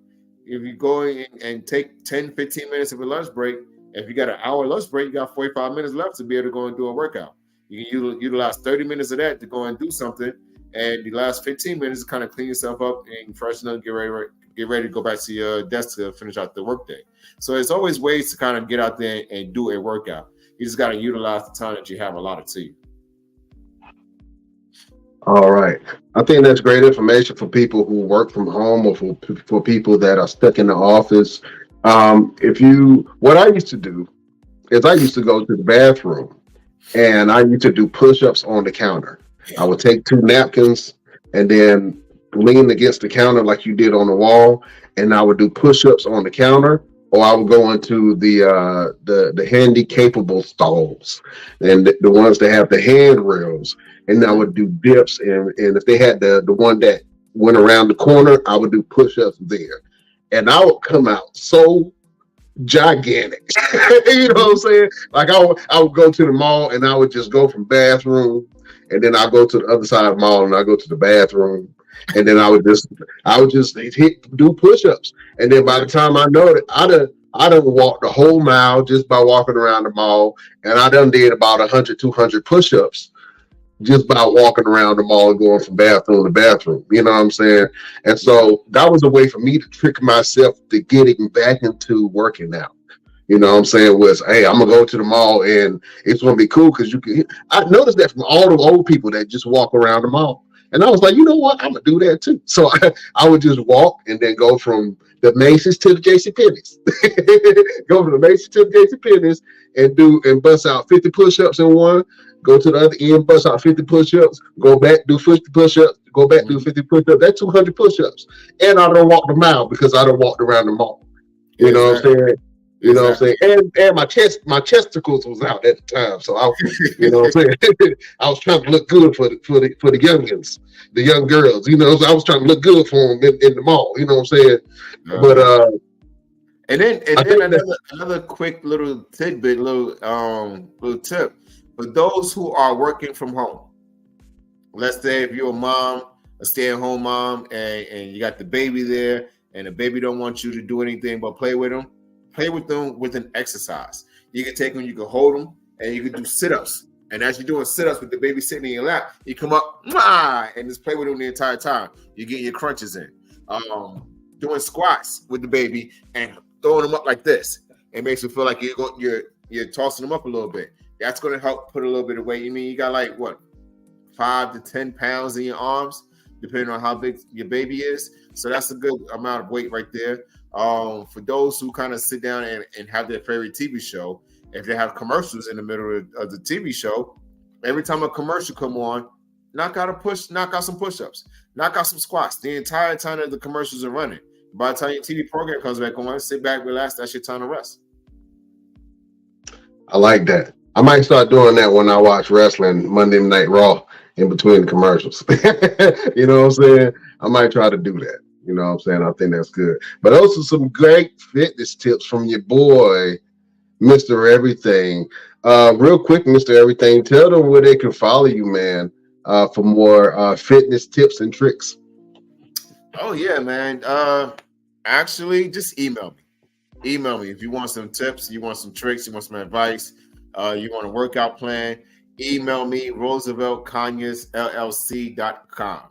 if you go in and take 10, 15 minutes of a lunch break, if you got an hour lunch break, you got 45 minutes left to be able to go and do a workout. You can utilize 30 minutes of that to go and do something, and the last 15 minutes to kind of clean yourself up and freshen up, get ready to go back to your desk to finish out the workday. So there's always ways to kind of get out there and do a workout. You just got to utilize the time that you have allotted to you. All right. I think that's great information for people who work from home or for people that are stuck in the office. What I used to do is I used to go to the bathroom and I used to do push-ups on the counter. I would take 2 napkins and then lean against the counter like you did on the wall, and I would do push-ups on the counter, or I would go into the handy capable stalls and the ones that have the handrails, and I would do dips, and if they had the one that went around the corner, I would do push-ups there, and I would come out so gigantic. You know what I'm saying? Like I would go to the mall and I would just go from bathroom, and then I go to the other side of the mall and I go to the bathroom, and then I would just do push-ups, and then by the time I know it, I done walked the whole mile just by walking around the mall, and I done did about 100, 200 push-ups just by walking around the mall and going from bathroom to bathroom. You know what I'm saying? And so that was a way for me to trick myself to getting back into working out. You know what I'm saying? Was, hey, I'm gonna go to the mall and it's gonna be cool because I noticed that from all the old people that just walk around the mall. And I was like, you know what? I'm gonna do that too. So I would just walk and then go from the Macy's to the JCPenney's. Go from the Macy's to the JCPenney's and bust out 50 push-ups in one. Go to the other end, bust out 50 push-ups. Go back, do 50 push-ups. Go back, do 50 push-ups. That's 200 push-ups. And I don't walk the mile because I don't walk around the mall. You know what I'm saying? You know what I'm saying? And my chesticles was out at the time. So I, you know what I'm saying? I was trying to look good for the youngins, the young girls. You know, so I was trying to look good for them in the mall. You know what I'm saying? But and then another quick little tidbit, little tip for those who are working from home. Let's say if you're a mom, a stay-at-home mom, and you got the baby there, and the baby don't want you to do anything but play with them. Play with them with an exercise. You can take them, you can hold them, and you can do sit-ups. And as you're doing sit-ups with the baby sitting in your lap, you come up and just play with them the entire time. You're getting your crunches in. Doing squats with the baby and throwing them up like this. It makes you feel like you're tossing them up a little bit. That's going to help put a little bit of weight. You mean you got like what, 5 to 10 pounds in your arms, depending on how big your baby is. So that's a good amount of weight right there. For those who kind of sit down and have their favorite TV show, if they have commercials in the middle of the TV show, every time a commercial come on, knock out some push-ups, knock out some squats. The entire time that the commercials are running. By the time your TV program comes back on, sit back, relax. That's your time to rest. I like that. I might start doing that when I watch wrestling, Monday Night Raw, in between the commercials. You know what I'm saying? I might try to do that. You know what I'm saying? I think that's good. But those are some great fitness tips from your boy, Mr. Everything. Real quick, Mr. Everything, tell them where they can follow you, man, for more fitness tips and tricks. Oh yeah, man. Actually, just email me. Email me if you want some tips, you want some tricks, you want some advice, you want a workout plan. Email me, RooseveltConyers.LLC.com.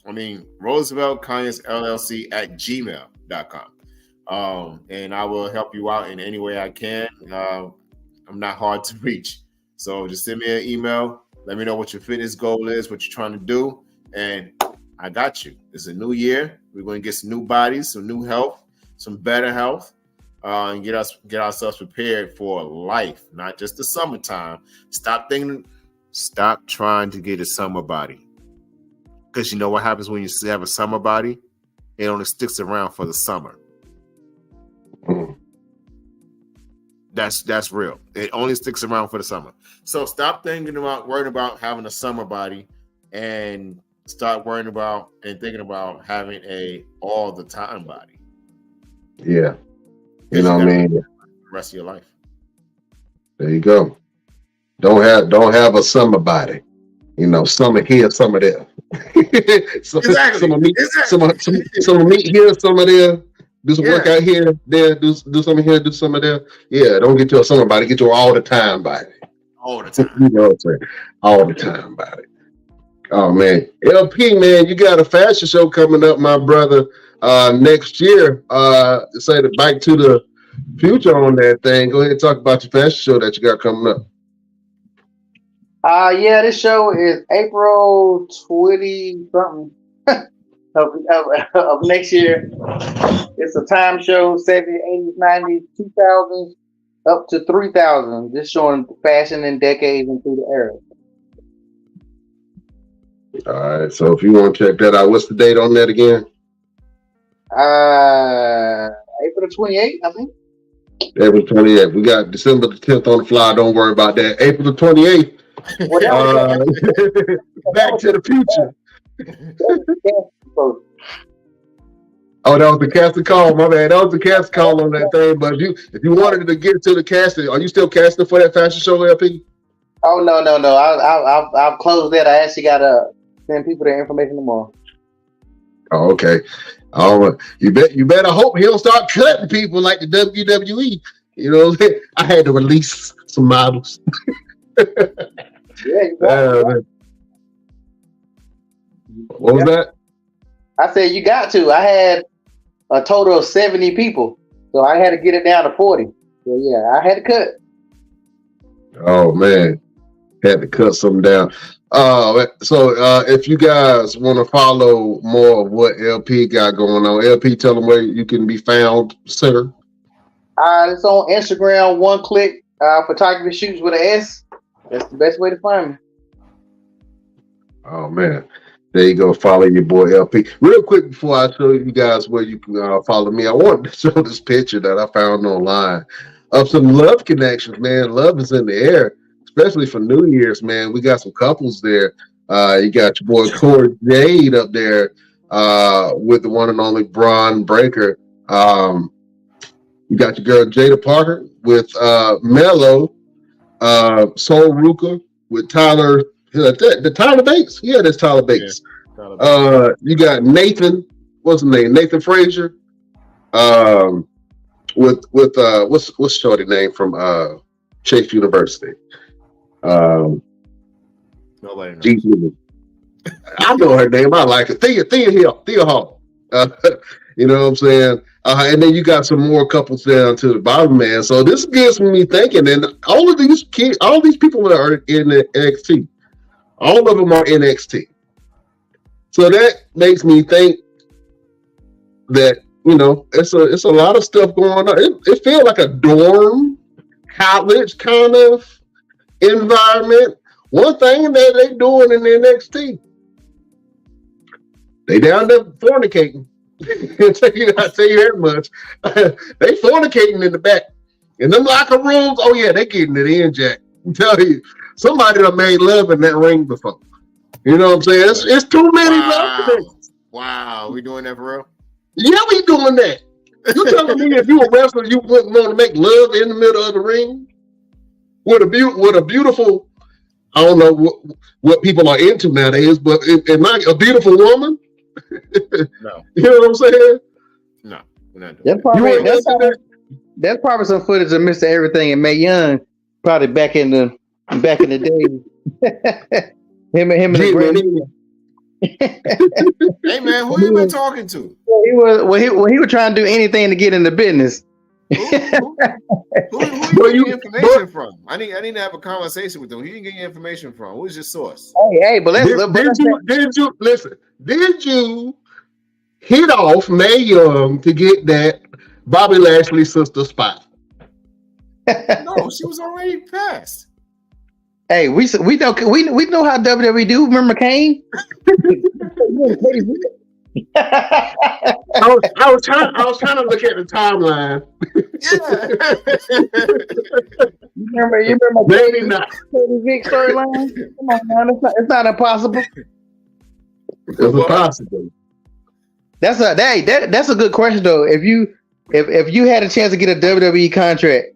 RooseveltConyers.LLC@gmail.com. And I will help you out in any way I can. I'm not hard to reach. So just send me an email. Let me know what your fitness goal is, what you're trying to do. And I got you. It's a new year. We're going to get some new bodies, some new health, some better health, and get ourselves prepared for life, not just the summertime. Stop trying to get a summer body. Because you know what happens when you have a summer body? It only sticks around for the summer. That's real. It only sticks around for the summer. So stop worrying about having a summer body and start worrying about and thinking about having a all the time body. Yeah. You know what I mean? The rest of your life. There you go. Don't have a summer body. You know, summer here, summer there. Exactly. Some meet here, summer there. Do some workout here, there. Do something here, do something there. Yeah, don't get you a summer body. Get you all the time body. All the time. You know what I'm saying? All the time body. Oh man, LP man, you got a fashion show coming up, my brother. Next year. Say the Back to the Future on that thing. Go ahead and talk about your fashion show that you got coming up. Yeah, this show is April 20 something of next year. It's a time show, 70s, 80s, 90s, 2000s, up to 3000. Just showing fashion in decades and through the era. All right, so if you want to check that out, what's the date on that again? April 28th, I think. April 28th. We got December the 10th on the fly. Don't worry about that. April the 28th. Back to the Future. Oh, that was the casting call. My bad. That was the casting call on that thing. But if you wanted to get to the casting, are you still casting for that fashion show, LP? Oh no! I've closed that. I actually gotta send people the information tomorrow. Oh, okay. You better hope he don't start cutting people like the WWE. You know, I had to release some models. Yeah. What was that? I said you got to. I had a total of 70 people, so I had to get it down to 40. So yeah, I had to cut. Oh man, had to cut some down. So if you guys want to follow more of what LP got going on, LP, tell them where you can be found, sir. It's on Instagram. One click photography shoots with an S. That's the best way to find me. Oh man, there you go. Follow your boy LP. Real quick before I show you guys where you can follow me, I wanted to show this picture that I found online of some love connections. Man, love is in the air. Especially for New Year's, man. We got some couples there. You got your boy Corey Jade up there with the one and only Braun Breaker. You got your girl Jada Parker with Mello, Soul Ruka with Tyler. The Tyler Banks? Yeah, that's Tyler Banks. Yeah, you got Nathan. What's his name? Nathan Frazier. With what's shorty name from Chase University? Nobody knows. I know her name. I like it. Thea Hall. You know what I'm saying? And then you got some more couples down to the bottom, man. So this gets me thinking. And all of these kids, all these people that are in the NXT, all of them are NXT. So that makes me think that, you know, it's a lot of stuff going on. It feels like a dorm college kind of environment. One thing that they doing in the NXT, they down there fornicating. I'll tell you that much. They fornicating in the back. In them locker rooms, oh yeah, they getting it in, Jack. I'm telling you, somebody done made love in that ring before. You know what I'm saying? It's too many love connections. Wow, we doing that for real? Yeah, we doing that. You telling me if you a wrestler, you wouldn't want to make love in the middle of the ring with a beautiful, I don't know what people are into nowadays, but am I a beautiful woman? No. You know what I'm saying? No, we're not doing That's that. probably that's probably some footage of Mr. Everything and Mae Young, probably back in the day. him and the Grand. Hey man, who you been talking to? He was trying to do anything to get in the business. Who you getting information from? I need to have a conversation with them. Who you getting information from? Who's your source? Hey, but did you listen? Did you hit off Mae Young to get that Bobby Lashley sister spot? No, she was already passed. Hey, we know how WWE do. Remember Kane? I was trying to look at the timeline. You remember maybe not. Vic storyline? Come on, man, it's not impossible. It's impossible. That's a good question though. If you had a chance to get a WWE contract,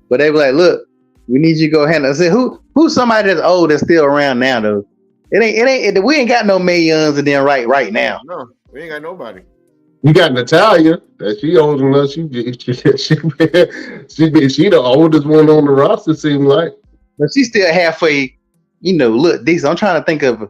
but they were like, look, we need you to go handle. I said, who's somebody that's old that's still around now though? It ain't. We ain't got no Mae Youngs and then right now. No, we ain't got nobody. You got Natalia. That she old enough. She the oldest one on the roster. Seems like, but she's still halfway. Look, decent. I'm trying to think of.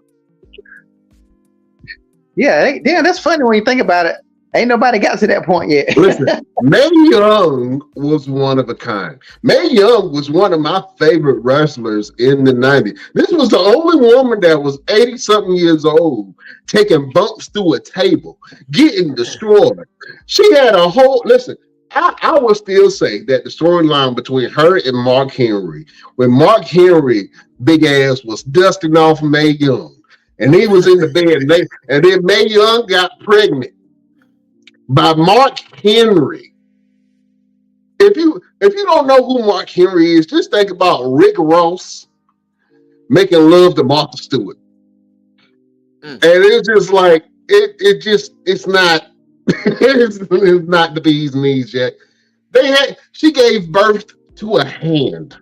Yeah, damn, that's funny when you think about it. Ain't nobody got to that point yet. Listen, Mae Young was one of a kind. Mae Young was one of my favorite wrestlers in the 90s. This was the only woman that was 80-something years old, taking bumps through a table, getting destroyed. She had a whole, listen, I would still say that the storyline between her and Mark Henry, when Mark Henry, big ass, was dusting off Mae Young, and he was in the bed, and then Mae Young got pregnant by Mark Henry. If you don't know who Mark Henry is, just think about Rick Ross making love to Martha Stewart. And it's just like it's not it's not the bee's knees yet. She gave birth to a hand.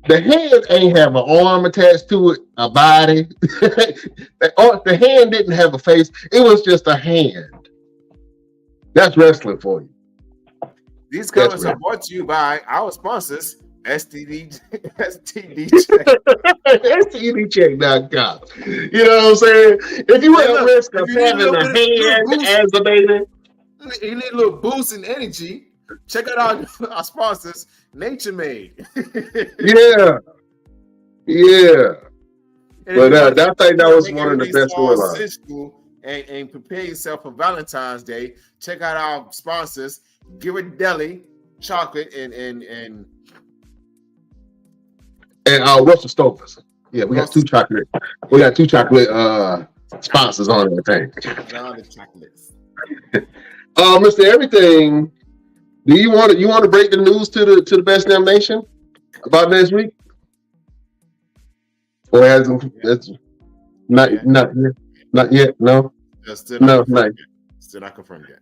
The hand ain't have an arm attached to it, a body. The hand didn't have a face. It was just a hand. That's wrestling for you. These comments are brought to you by our sponsors, STDcheck.com. You know what I'm saying? If you at risk of having a hand as a baby, you need a little boost in energy, check out our sponsors, Nature Made. Yeah. But I think that was one of the best storylines. And prepare yourself for Valentine's Day. Check out our sponsors, Ghirardelli Chocolate and Russell Stover's. Yeah, we got two chocolate. We got two chocolate sponsors on that thing. The chocolates. Mr. Everything, do you want to break the news to the Best Damn Nation about next week? Or hasn't? It's not yet. No. Still not confirmed yet.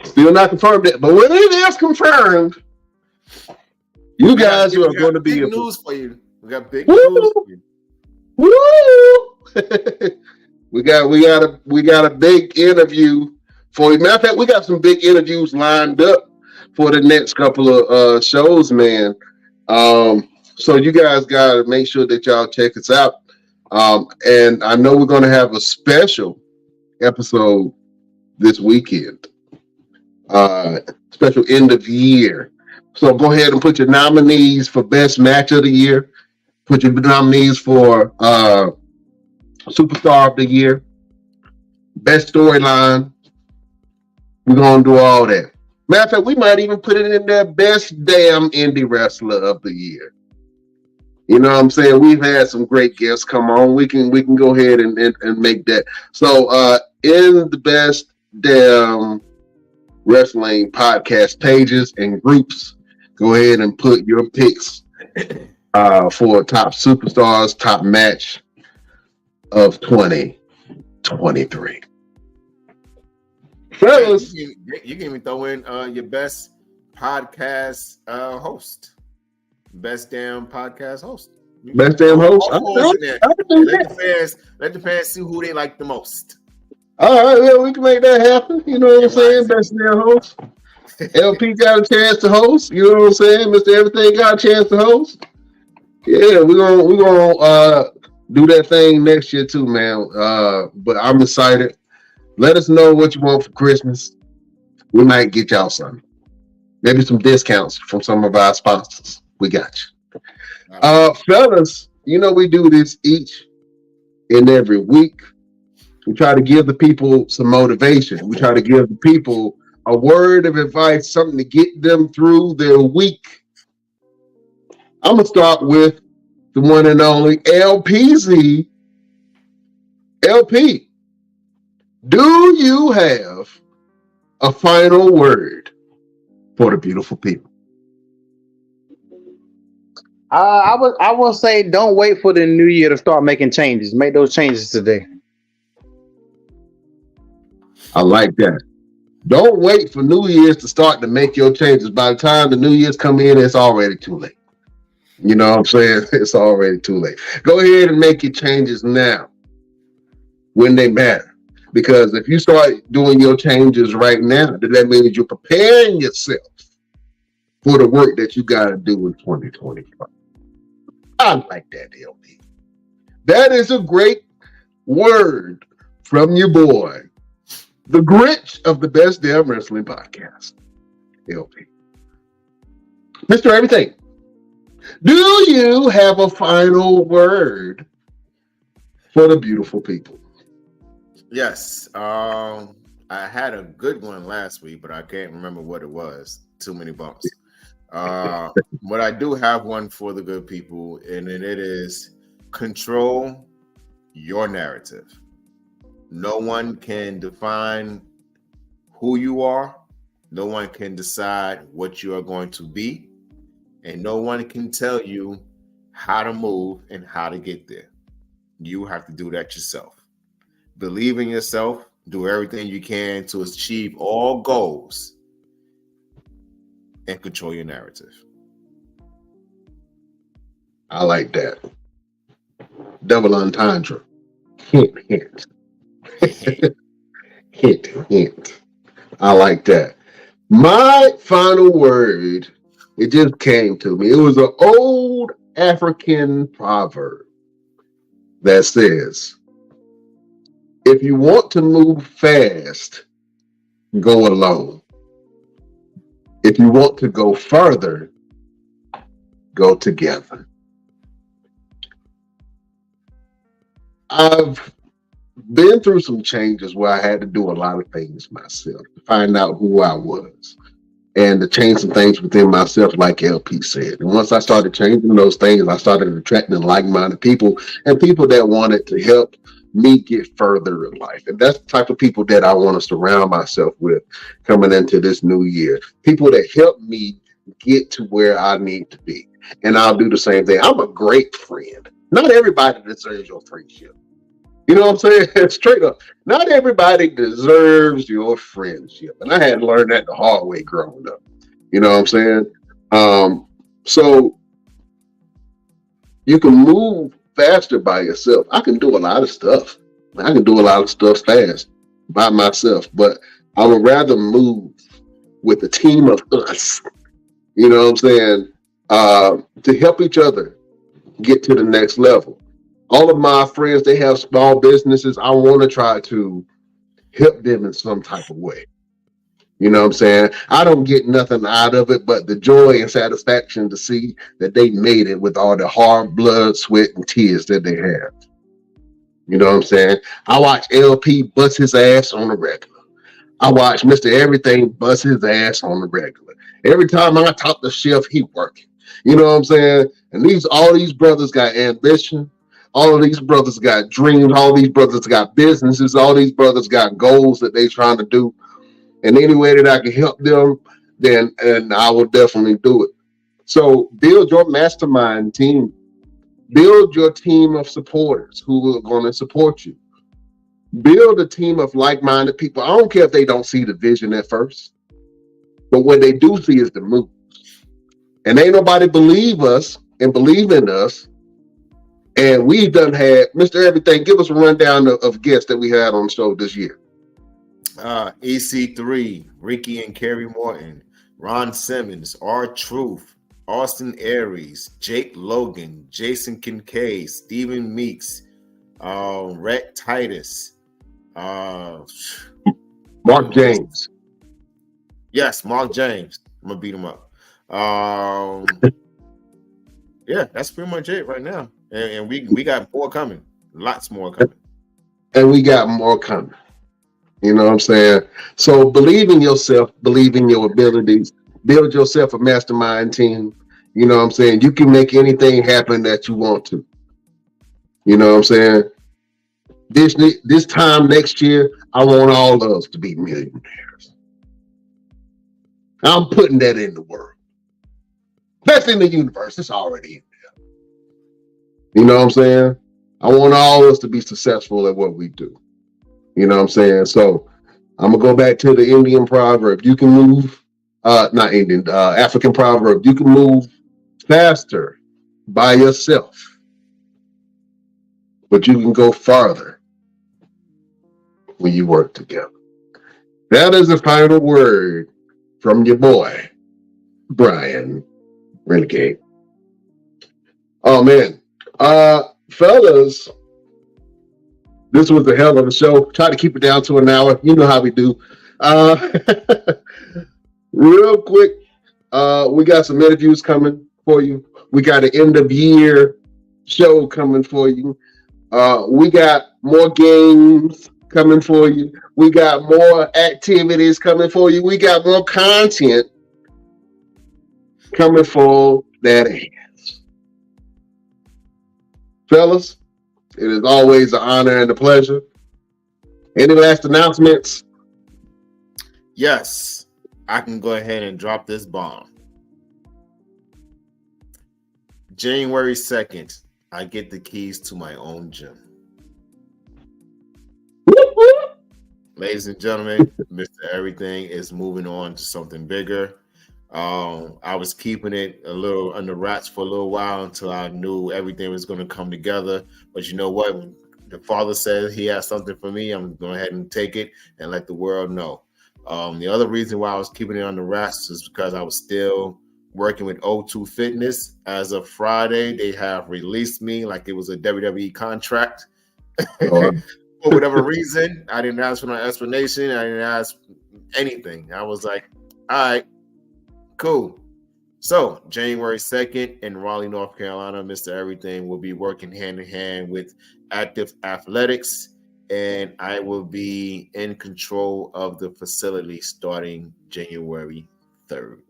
Still not confirmed yet. But when it is confirmed, you guys are going to be big news for you. We got big news for you. Woo! we got a big interview for you. Matter of fact, we got some big interviews lined up for the next couple of shows, man. So you guys got to make sure that y'all check us out. And I know we're going to have a special episode this weekend. Special end of year. So go ahead and put your nominees for best match of the year. Put your nominees for superstar of the year. Best storyline. We're going to do all that. Matter of fact, we might even put it in there, best damn indie wrestler of the year. You know what I'm saying? We've had some great guests come on. We can go ahead and make that. So in the best damn wrestling podcast pages and groups, go ahead and put your picks for top superstars, top match of 2020. 23. Fellas, You can even throw in your best podcast host, best damn podcast host. best damn host. All in there. Let the fans see who they like the most. All right, yeah, we can make that happen. You know what I'm saying? Best damn host. LP got a chance to host. You know what I'm saying? Mr. Everything got a chance to host. Yeah, we're gonna do that thing next year too, man. But I'm excited. Let us know what you want for Christmas. We might get y'all something. Maybe some discounts from some of our sponsors. We got you. Fellas, you know we do this each and every week. We try to give the people some motivation. We try to give the people a word of advice, something to get them through their week. I'm going to start with the one and only LPZ. LP, do you have a final word for the beautiful people? I will say, don't wait for the new year to start making changes. Make those changes today. I like that. Don't wait for New Year's to start to make your changes. By the time the New Year's come in, it's already too late. You know what I'm saying? It's already too late. Go ahead and make your changes now when they matter. Because if you start doing your changes right now, then that means you're preparing yourself for the work that you got to do in 2025. I like that, LP. That is a great word from your boy, the Grinch of the Best Damn Wrestling Podcast, LP. Mr. Everything, do you have a final word for the beautiful people? Yes. I had a good one last week, but I can't remember what it was. Too many bumps. But I do have one for the good people, and it is control your narrative. No one can define who you are. No one can decide what you are going to be. And no one can tell you how to move and how to get there. You have to do that yourself. Believe in yourself. Do everything you can to achieve all goals and control your narrative. I like that. Double entendre. Hint, hint. Hint, hint. I like that. My final word, it just came to me. It was an old African proverb that says, if you want to move fast, go alone. If you want to go further, go together. I've been through some changes where I had to do a lot of things myself to find out who I was and to change some things within myself, like LP said. And once I started changing those things, I started attracting like-minded people and people that wanted to help me get further in life. And that's the type of people that I want to surround myself with coming into this new year. People that help me get to where I need to be. And I'll do the same thing. I'm a great friend. Not everybody deserves your friendship. You know what I'm saying? Straight up. Not everybody deserves your friendship. And I had to learn that the hard way growing up. You know what I'm saying? So you can move faster by yourself. I can do a lot of stuff. I can do a lot of stuff fast by myself, but I would rather move with a team of us, you know what I'm saying, to help each other get to the next level. All of my friends, they have small businesses. I want to try to help them in some type of way. You know what I'm saying? I don't get nothing out of it but the joy and satisfaction to see that they made it with all the hard blood, sweat, and tears that they have. You know what I'm saying? I watch LP bust his ass on the regular. I watch Mr. Everything bust his ass on the regular. Every time I talk to Chef, he working. You know what I'm saying? And all these brothers got ambition. All of these brothers got dreams. All these brothers got businesses. All these brothers got goals that they trying to do. And any way that I can help them, then and I will definitely do it. So build your mastermind team. Build your team of supporters who are going to support you. Build a team of like-minded people. I don't care if they don't see the vision at first, but what they do see is the move. And ain't nobody believe us and believe in us. And we've done had Mr. Everything. Give us a rundown of guests that we had on the show this year. EC3, Ricky and Kerry Morton, Ron Simmons, R-Truth, Austin Aries, Jake Logan, Jason Kincaid, Stephen Meeks, Rhett Titus, Mark James. Yes, Mark James. I'm gonna beat him up. Yeah, that's pretty much it right now. And we got more coming, lots more coming. And we got more coming. You know what I'm saying? So believe in yourself, believe in your abilities, build yourself a mastermind team. You know what I'm saying? You can make anything happen that you want to. You know what I'm saying? This time next year, I want all of us to be millionaires. I'm putting that in the world. That's in the universe. It's already in there. You know what I'm saying? I want all of us to be successful at what we do. You know what I'm saying? So I'm gonna go back to the Indian proverb. You can move, not Indian, African proverb. You can move faster by yourself, but you can go farther when you work together. That is the final word from your boy, Brian Renegade. Oh man, fellas, this was a hell of a show. Try to keep it down to an hour. You know how we do. Real quick, we got some interviews coming for you. We got an end of year show coming for you. We got more games coming for you. We got more activities coming for you. We got more content coming for that ass. Fellas, it is always an honor and a pleasure. Any last announcements? Yes, I can go ahead and drop this bomb. January 2nd, I get the keys to my own gym. Ladies and gentlemen, Mr. Everything is moving on to something bigger. I was keeping it a little under wraps for a little while until I knew everything was going to come together. But you know what? When the Father says he has something for me, I'm going to go ahead and take it and let the world know. The other reason why I was keeping it under wraps is because I was still working with O2 Fitness. As of Friday, they have released me like it was a WWE contract. For whatever reason, I didn't ask for no explanation. I didn't ask anything. I was like, all right, cool. So January 2nd in Raleigh, North Carolina, Mr. Everything will be working hand in hand with Active Athletics, and I will be in control of the facility starting January 3rd.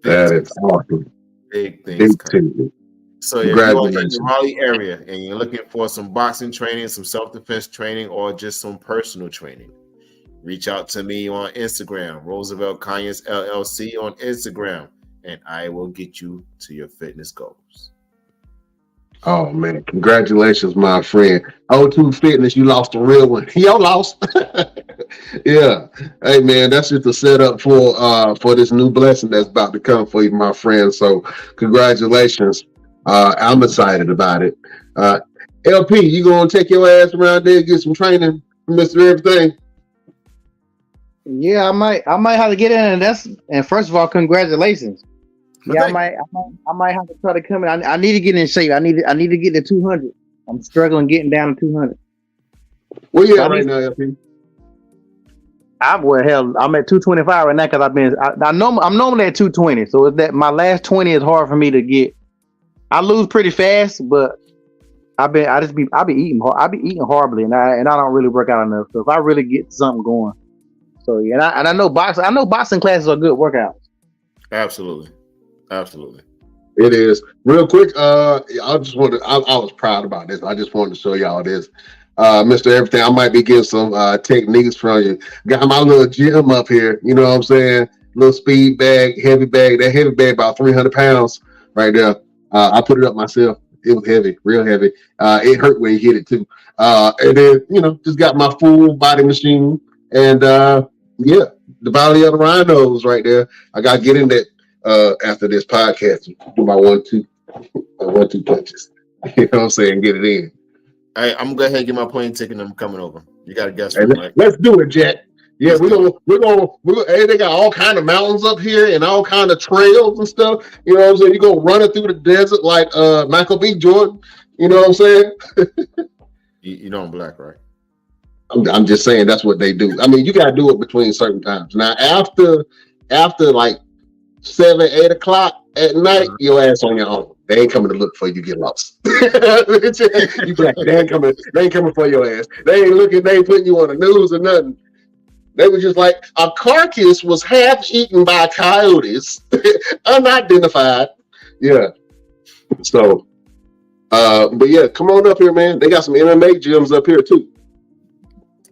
That is awesome. Big things coming. So if you're in Congratulations. the Raleigh area and you're looking for some boxing training, some self-defense training, or just some personal training, reach out to me on Instagram, Roosevelt Conyers LLC on Instagram, and I will get you to your fitness goals. Oh man, congratulations, my friend. O2 Fitness, you lost a real one. Yo, lost. Yeah. Hey man, that's just a setup for this new blessing that's about to come for you, my friend. So congratulations. I'm excited about it. LP, you gonna take your ass around there and get some training from Mr. Everything? Yeah, I might have to get in, and first of all, congratulations. Yeah, I might have to try to come in. I need to get in shape. I need to get to 200. I'm struggling getting down to 200. Where you at right now, LP? I'm at 225 right now because I'm normally at 220. So it's that my last 20 is hard for me to get. I lose pretty fast, but I be eating horribly, and I don't really work out enough. So if I really get something going, so yeah, and I know boxing classes are good workouts. Absolutely. It is. Real quick, I was proud about this. I just wanted to show y'all this. Mr. Everything, I might be getting some techniques from you. Got my little gym up here, you know what I'm saying? Little speed bag, heavy bag. That heavy bag about 300 pounds right there. I put it up myself. It was heavy, real heavy. It hurt when he hit it too. And then, just got my full body machine. And yeah, the Valley of the Rhinos right there. I got to get in that after this podcast. Do my 1-2 punches. You know what I'm saying? Get it in. All right, I'm gonna go ahead and get my plane ticket and I'm coming over. You got to guess Hey, right? let's do it, Jack. Yeah, Let's we're gonna. Hey, they got all kind of mountains up here and all kind of trails and stuff. You know what I'm saying? You go running through the desert like Michael B. Jordan. You know what I'm saying? You know I'm black, right? I'm just saying that's what they do. I mean, you gotta do it between certain times. Now, after like 7, 8 o'clock at night, your ass on your own. They ain't coming to look for you. Get lost. You black. They ain't coming. They ain't coming for your ass. They ain't looking. They ain't putting you on the news or nothing. They were just like, a carcass was half eaten by coyotes, unidentified. Yeah. So, but yeah, come on up here, man. They got some MMA gyms up here too.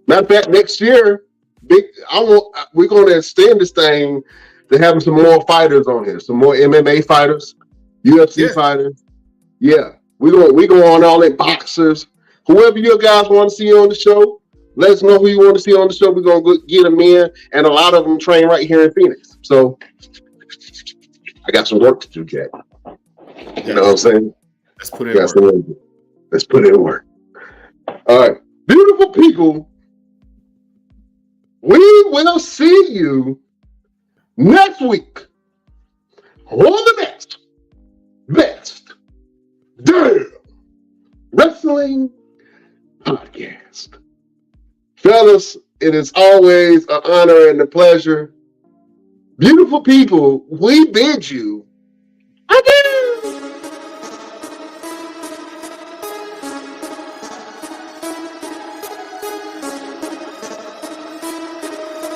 Matter of fact, next year, we're going to extend this thing to having some more fighters on here, some more MMA fighters, UFC fighters. Yeah, we go on all in boxers. Whoever you guys want to see on the show, let us know who you want to see on the show. We're going to get them in, and a lot of them train right here in Phoenix. So I got some work to do, Jack. You know what I'm saying? Let's put it in work. Let's put it in work. All right. Beautiful people, we will see you next week on the best damn wrestling podcast. Fellas, it is always an honor and a pleasure. Beautiful people, we bid you adieu.